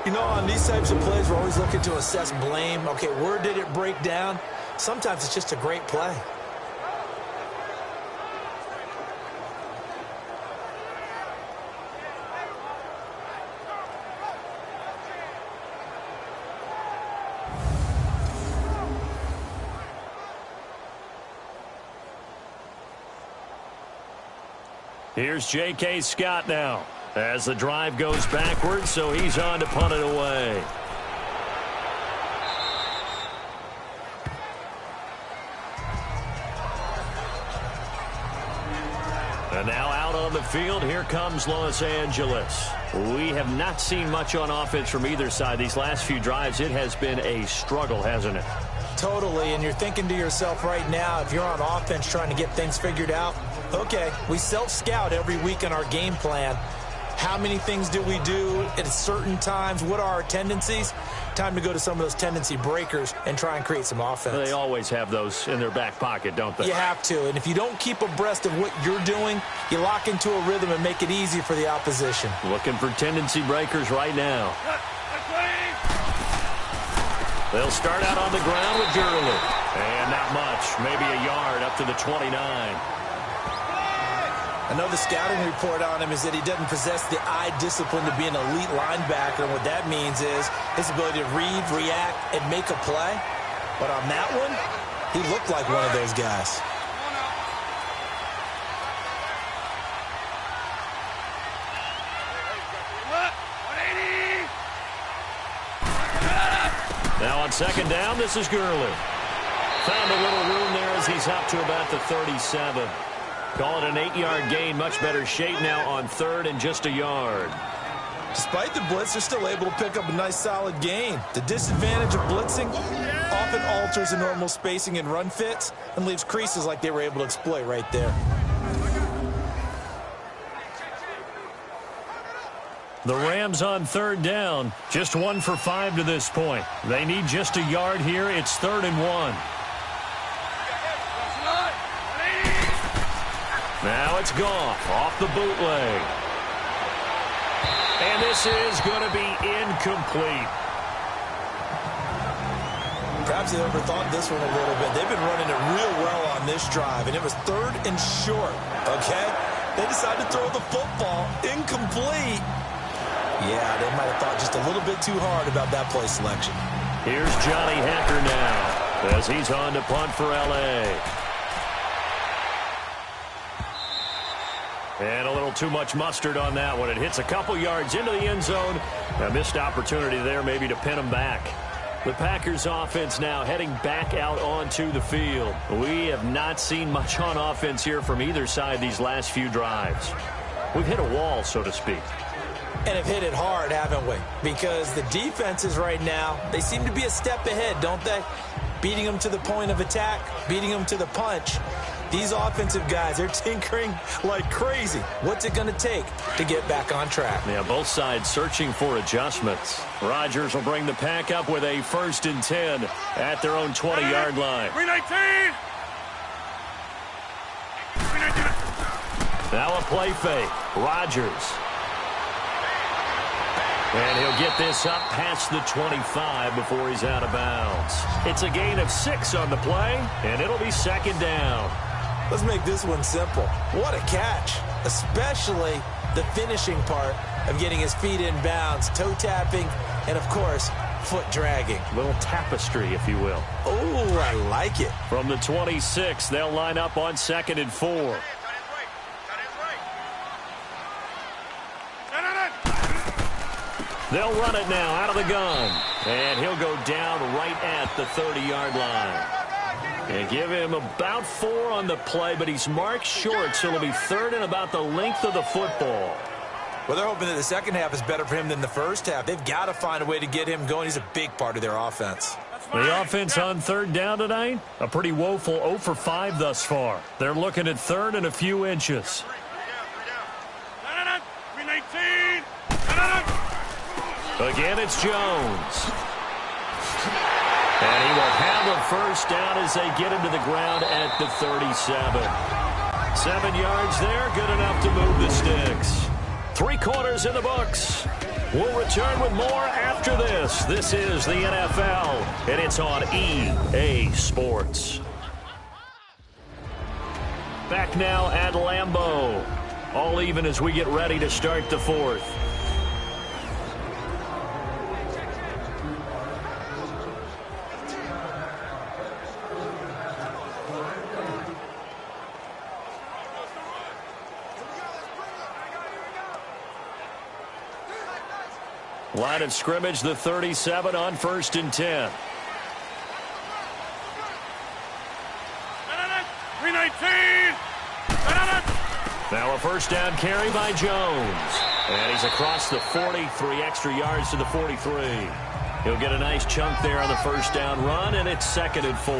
Speaker 8: You know, on these types of plays, we're always looking to assess blame. Okay, where did it break down? Sometimes it's just a great play.
Speaker 6: Here's J.K. Scott now as the drive goes backwards, so he's on to punt it away. And now out on the field, here comes Los Angeles. We have not seen much on offense from either side. These last few drives, it has been a struggle, hasn't it?
Speaker 8: Totally, and you're thinking to yourself right now, if you're on offense trying to get things figured out, okay, we self-scout every week in our game plan. How many things do we do at certain times? What are our tendencies? Time to go to some of those tendency breakers and try and create some offense.
Speaker 6: They always have those in their back pocket, don't they?
Speaker 8: You have to, and if you don't keep abreast of what you're doing, you lock into a rhythm and make it easy for the opposition.
Speaker 6: Looking for tendency breakers right now. They'll start out on the ground with Gurley. And not much, maybe a yard up to the 29.
Speaker 8: I know the scouting report on him is that he doesn't possess the eye discipline to be an elite linebacker. And what that means is his ability to read, react, and make a play. But on that one, he looked like one of those guys.
Speaker 6: Now on 2nd down, this is Gurley. Found a little room there as he's up to about the 37. Call it an 8-yard gain. Much better shape now on 3rd and just a yard.
Speaker 8: Despite the blitz, they're still able to pick up a nice solid gain. The disadvantage of blitzing often alters the normal spacing and run fits and leaves creases like they were able to exploit right there.
Speaker 6: The Rams on 3rd down. Just 1 for 5 to this point. They need just a yard here. It's 3rd and 1. Now it's Goff off the bootleg. And this is going to be incomplete.
Speaker 8: Perhaps they overthought this one a little bit. They've been running it real well on this drive, and it was 3rd and short, okay? They decided to throw the football incomplete. Yeah, they might have thought just a little bit too hard about that play selection.
Speaker 6: Here's Johnny Hecker now as he's on to punt for L.A. And a little too much mustard on that one. It hits a couple yards into the end zone. A missed opportunity there maybe to pin them back. The Packers offense now heading back out onto the field. We have not seen much on offense here from either side these last few drives. We've hit a wall, so to speak.
Speaker 8: And have hit it hard, haven't we? Because the defenses right now, they seem to be a step ahead, don't they? Beating them to the point of attack, beating them to the punch. These offensive guys, they're tinkering like crazy. What's it going to take to get back on track?
Speaker 6: Yeah, both sides searching for adjustments. Rodgers will bring the pack up with a 1st and 10 at their own 20-yard line.
Speaker 3: 319!
Speaker 6: Now a play fake. Rodgers. And he'll get this up past the 25 before he's out of bounds. It's a gain of 6 on the play, and it'll be 2nd down.
Speaker 8: Let's make this one simple. What a catch, especially the finishing part of getting his feet in bounds, toe tapping, and, of course, foot dragging.
Speaker 6: A little tapestry, if you will.
Speaker 8: Oh, I like it.
Speaker 6: From the 26, they'll line up on 2nd and 4. They'll run it now out of the gun. And he'll go down right at the 30-yard line. And give him about 4 on the play, but he's marked short, so it'll be 3rd and about the length of the football.
Speaker 8: Well, they're hoping that the second half is better for him than the first half. They've got to find a way to get him going. He's a big part of their offense.
Speaker 6: The offense on 3rd down tonight, a pretty woeful 0 for 5 thus far. They're looking at 3rd and a few inches. Again, it's Jones. And he will have a first down as they get him to the ground at the 37. 7 yards there, good enough to move the sticks. 3 quarters in the books. We'll return with more after this. This is the NFL, and it's on EA Sports. Back now at Lambeau. All even as we get ready to start the 4th. Line of scrimmage, the 37 on 1st and 10.
Speaker 3: 319.
Speaker 6: Now a first down carry by Jones. And he's across the 40, 3 extra yards to the 43. He'll get a nice chunk there on the first down run, and it's 2nd and 4.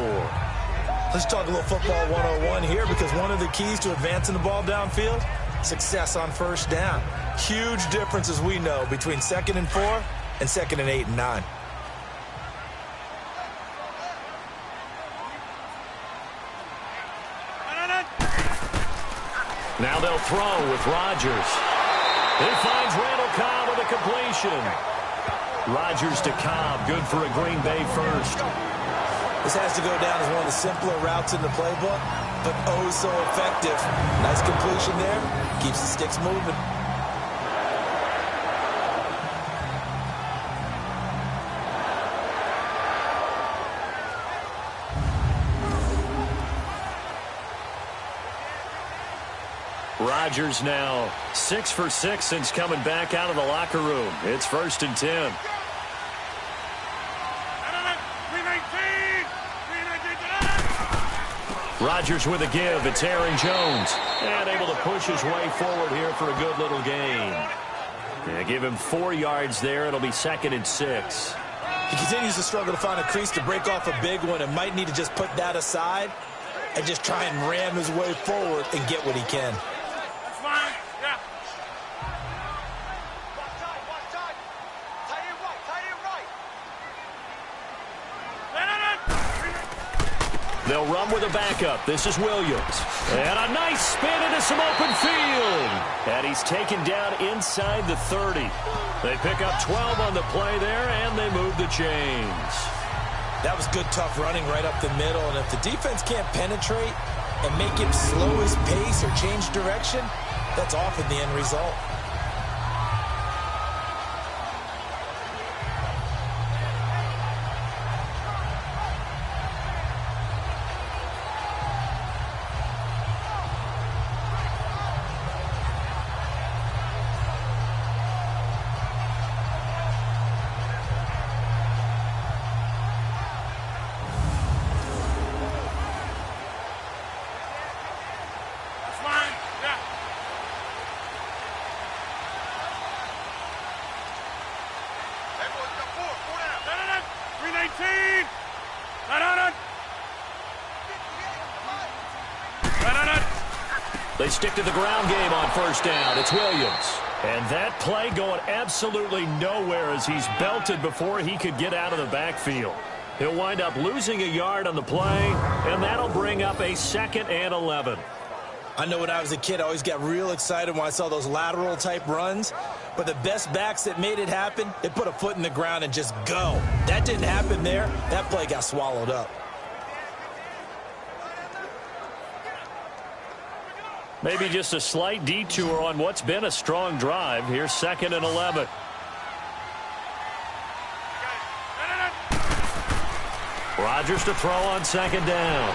Speaker 8: Let's talk a little football 101 here, because one of the keys to advancing the ball downfield, success on first down. Huge difference, as we know, between 2nd and 4 and 2nd and 8 and 9.
Speaker 6: Now they'll throw with Rodgers. He finds Randall Cobb with a completion. Rodgers to Cobb, good for a Green Bay first.
Speaker 8: This has to go down as one of the simpler routes in the playbook, but oh so effective. Nice completion there. Keeps the sticks moving.
Speaker 6: Rodgers now 6 for 6 since coming back out of the locker room. It's 1st and 10. Rodgers with a give. It's Aaron Jones. And able to push his way forward here for a good little gain. Yeah, give him 4 yards there. It'll be 2nd and 6.
Speaker 8: He continues to struggle to find a crease to break off a big one, and might need to just put that aside and just try and ram his way forward and get what he can.
Speaker 6: They'll run with a backup. This is Williams. And a nice spin into some open field. And he's taken down inside the 30. They pick up 12 on the play there, and they move the chains.
Speaker 8: That was good, tough running right up the middle. And if the defense can't penetrate and make him slow his pace or change direction, that's often the end result.
Speaker 6: They stick to the ground game on first down. It's Williams. And that play going absolutely nowhere as he's belted before he could get out of the backfield. He'll wind up losing a yard on the play, and that'll bring up a 2nd and 11.
Speaker 8: I know when I was a kid, I always got real excited when I saw those lateral-type runs. But the best backs that made it happen, they put a foot in the ground and just go. That didn't happen there. That play got swallowed up.
Speaker 6: Maybe just a slight detour on what's been a strong drive. Here's 2nd and 11. Rodgers to throw on 2nd down.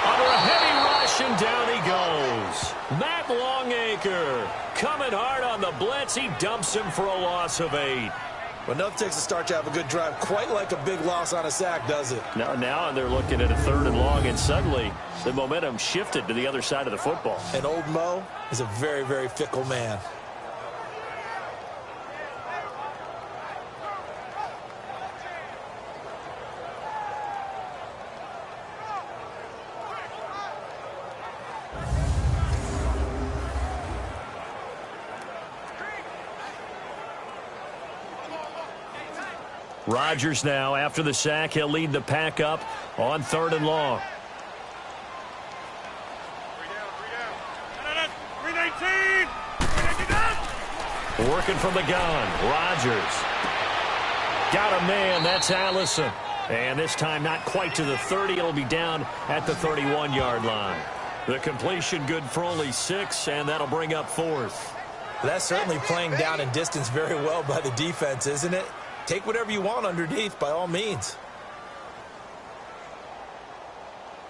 Speaker 6: Under a heavy rush, and down he goes. goes. Matt Longacre coming hard on the blitz. He dumps him for a loss of 8.
Speaker 8: Well, enough takes a start to have a good drive. Quite like a big loss on a sack, does it?
Speaker 6: Now they're looking at a 3rd and long, and suddenly the momentum shifted to the other side of the football.
Speaker 8: And old Mo is a very, very fickle man.
Speaker 6: Rodgers now, after the sack, he'll lead the pack up on 3rd and long. 319. Working from the gun. Rodgers. Got a man. That's Allison. And this time not quite to the 30. It'll be down at the 31-yard line. The completion good for only 6, and that'll bring up 4th.
Speaker 8: That's certainly playing down in distance very well by the defense, isn't it? Take whatever you want underneath, by all means.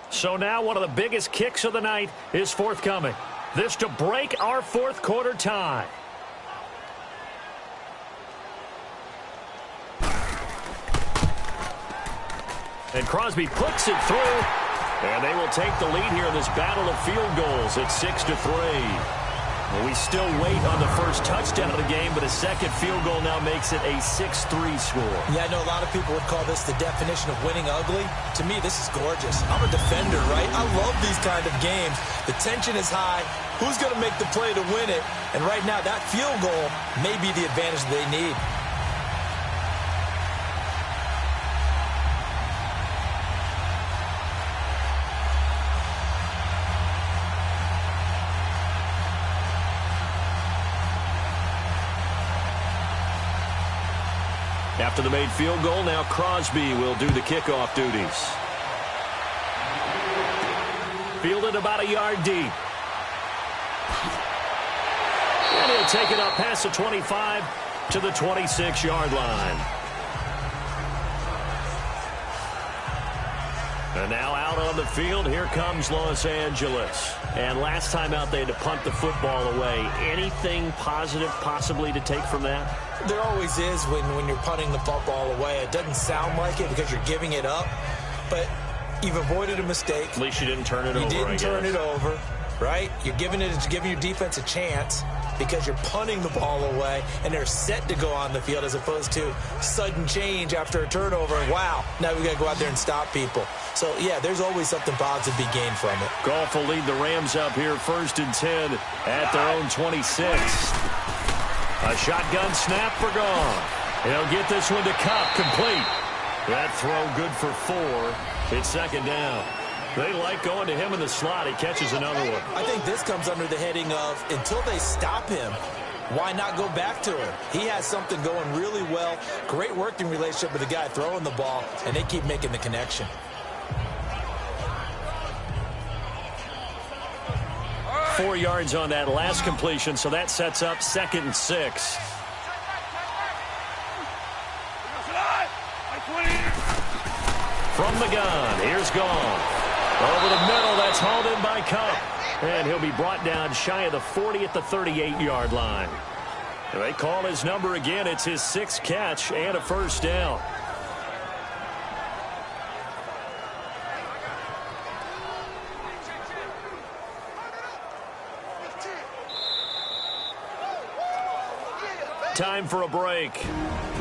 Speaker 6: So now one of the biggest kicks of the night is forthcoming. This to break our 4th quarter tie. And Crosby puts it through. And they will take the lead here in this battle of field goals at 6-3. Well, we still wait on the first touchdown of the game, but a second field goal now makes it a 6-3 score.
Speaker 8: Yeah, I know a lot of people would call this the definition of winning ugly. To me, this is gorgeous. I'm a defender, right? I love these kind of games. The tension is high. Who's going to make the play to win it? And right now, that field goal may be the advantage they need.
Speaker 6: After the made field goal, now Crosby will do the kickoff duties. Fielded about a yard deep. And he'll take it up past the 25 to the 26-yard line. And now out on the field, here comes Los Angeles. And last time out, they had to punt the football away. Anything positive possibly to take from that?
Speaker 8: There always is when you're punting the football away. It doesn't sound like it because you're giving it up, but you've avoided a mistake.
Speaker 6: At least you didn't turn it over,
Speaker 8: You didn't turn it over, right? You're giving your defense a chance because you're punting the ball away, and they're set to go on the field as opposed to sudden change after a turnover. Wow, now we got to go out there and stop people. So, yeah, there's always something positive to be gained from it.
Speaker 6: Goff will lead the Rams up here 1st and 10 at their own 26. A shotgun snap for Goff. He'll get this one to Kupp, complete. That throw good for 4. It's 2nd down. They like going to him in the slot. He catches another one.
Speaker 8: I think this comes under the heading of until they stop him, why not go back to him? He has something going really well. Great working relationship with the guy throwing the ball, and they keep making the connection.
Speaker 6: Four yards on that last completion, so that sets up 2nd and 6. From the gun, here's Goff. Over the middle, that's hauled in by Kupp. And he'll be brought down shy of the 40 at the 38-yard line. They call his number again. It's his 6th catch and a 1st down. Time for a break.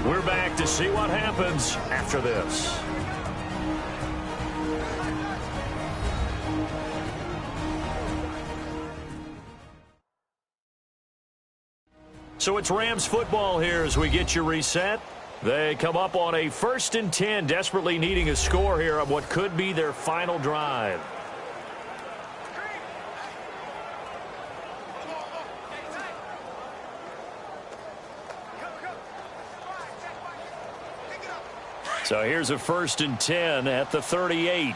Speaker 6: We're back to see what happens after this. So it's Rams football here as we get you reset. They come up on a 1st and 10, desperately needing a score here on what could be their final drive. So here's a 1st and 10 at the 38.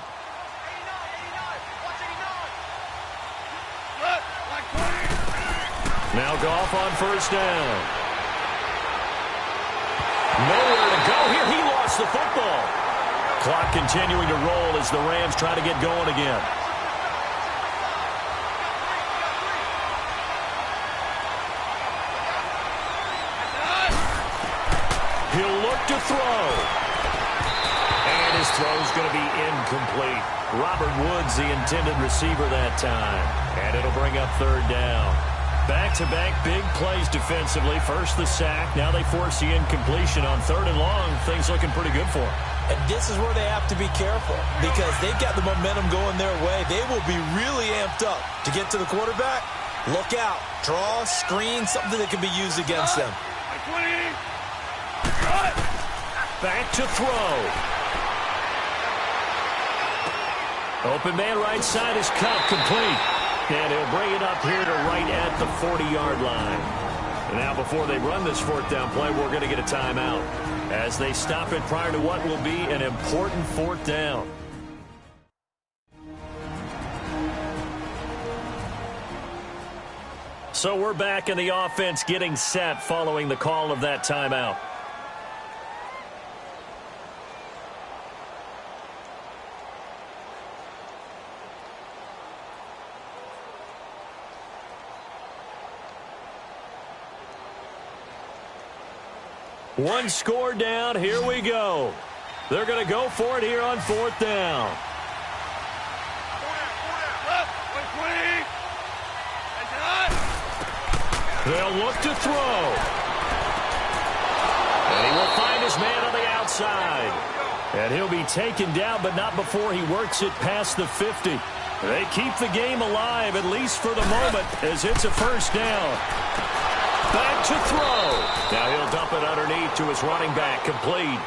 Speaker 6: Now Goff on 1st down. Nowhere to go here. He lost the football. Clock continuing to roll as the Rams try to get going again. throw. And his throw's going to be incomplete. Robert Woods, the intended receiver that time. And it'll bring up third down. Back-to-back big plays defensively. First the sack. Now they force the incompletion on third and long. Things looking pretty good for them.
Speaker 8: And this is where they have to be careful because they've got the momentum going their way. They will be really amped up to get to the quarterback. Look out. Draw, screen, something that can be used against them.
Speaker 6: Back to throw. Open man right side is cut complete. And he'll bring it up here to right at the 40-yard line. And now before they run this fourth down play, we're going to get a timeout as they stop it prior to what will be an important fourth down. So we're back in the offense getting set following the call of that timeout. One score down. Here we go. They're going to go for it here on fourth down. They'll look to throw. And he will find his man on the outside. And he'll be taken down, but not before he works it past the 50. They keep the game alive, at least for the moment, as it's a first down. Back to throw. Now he'll dump it underneath to his running back, complete.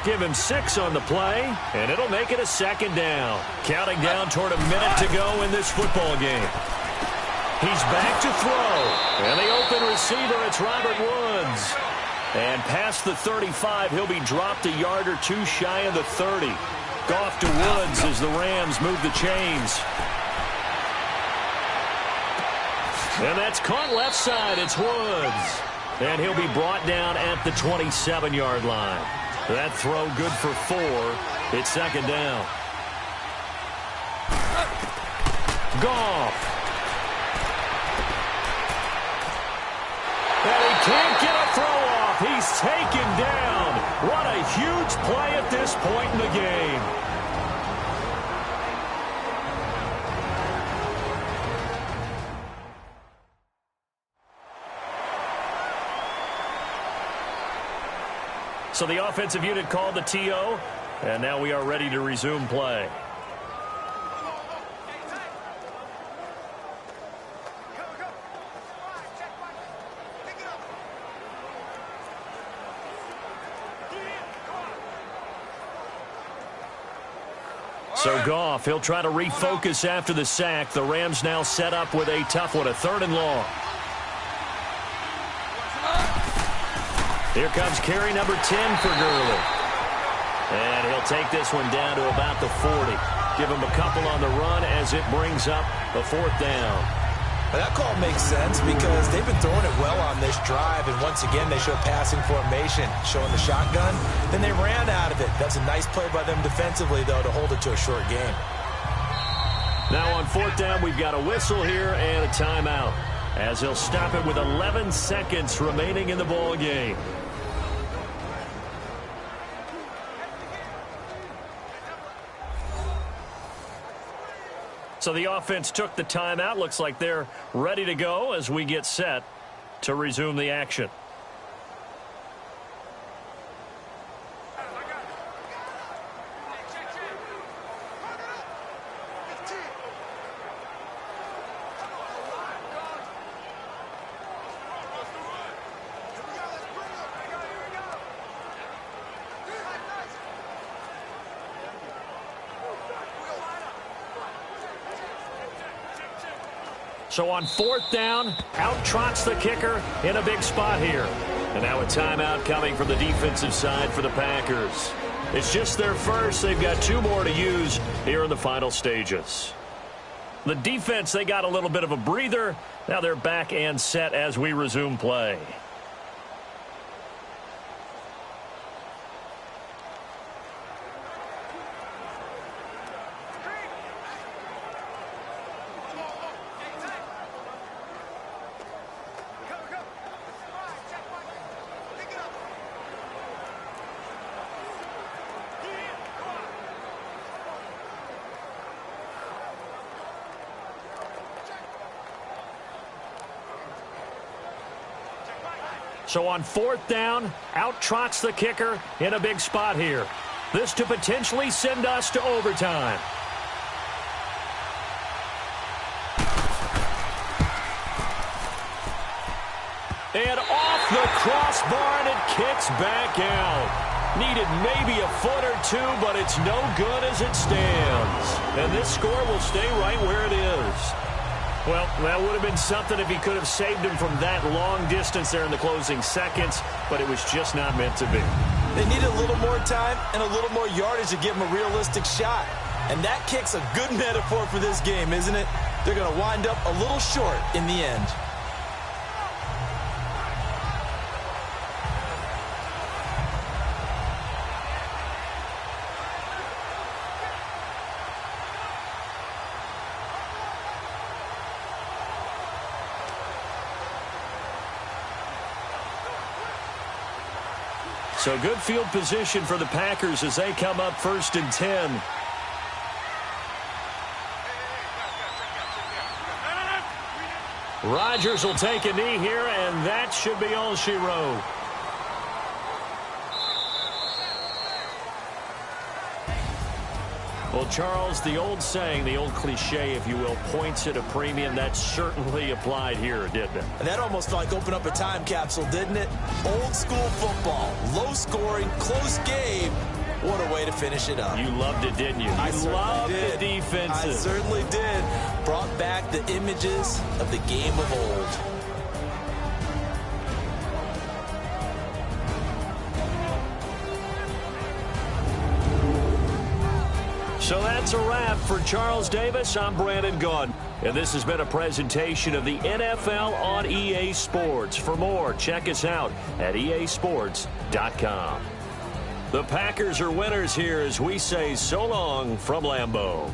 Speaker 6: Give him 6 on the play, and it'll make it a second down. Counting down toward a minute to go in this football game. He's back to throw. And the open receiver, it's Robert Woods. And past the 35, he'll be dropped a yard or two shy of the 30. Goff to Woods as the Rams move the chains. And that's caught left side. It's Woods. And he'll be brought down at the 27-yard line. That throw good for 4. It's second down. Goff. And he can't get a throw off. He's taken down. What a huge play at this point in the game. So the offensive unit called the TO, and now we are ready to resume play. So Goff, he'll try to refocus after the sack. The Rams now set up with a tough one, a third and long. Here comes carry number 10 for Gurley. And he'll take this one down to about the 40. Give him a couple on the run as it brings up the fourth down.
Speaker 8: Now that call makes sense because they've been throwing it well on this drive, and once again they show passing formation, showing the shotgun. Then they ran out of it. That's a nice play by them defensively, though, to hold it to a short game.
Speaker 6: Now on fourth down, we've got a whistle here and a timeout, as he'll stop it with 11 seconds remaining in the ball game. So the offense took the timeout. Looks like they're ready to go as we get set to resume the action. So on fourth down, out trots the kicker in a big spot here. And now a timeout coming from the defensive side for the Packers. It's just their first. They've got 2 more to use here in the final stages. The defense, they got a little bit of a breather. Now they're back and set as we resume play. So on 4th down, out trots the kicker in a big spot here. This to potentially send us to overtime. And off the crossbar, and it kicks back out. Needed maybe a foot or two, but it's no good as it stands. And this score will stay right where it is. Well, that would have been something if he could have saved him from that long distance there in the closing seconds, but it was just not meant to be.
Speaker 8: They need a little more time and a little more yardage to give him a realistic shot. And that kick's a good metaphor for this game, isn't it? They're going to wind up a little short in the end.
Speaker 6: So good field position for the Packers as they come up 1st and 10. Rodgers will take a knee here, and that should be all she wrote. Well, Charles, the old saying, the old cliche, if you will, points at a premium, that certainly applied here, didn't it?
Speaker 8: And that almost like opened up a time capsule, didn't it? Old school football, low scoring, close game. What a way to finish it up.
Speaker 6: You loved it, didn't you?
Speaker 8: I
Speaker 6: loved
Speaker 8: did.
Speaker 6: The defensive.
Speaker 8: I certainly did. Brought back the images of the game of old.
Speaker 6: So that's a wrap for Charles Davis. I'm Brandon Gaudin, and this has been a presentation of the NFL on EA Sports. For more, check us out at easports.com. The Packers are winners here as we say so long from Lambeau.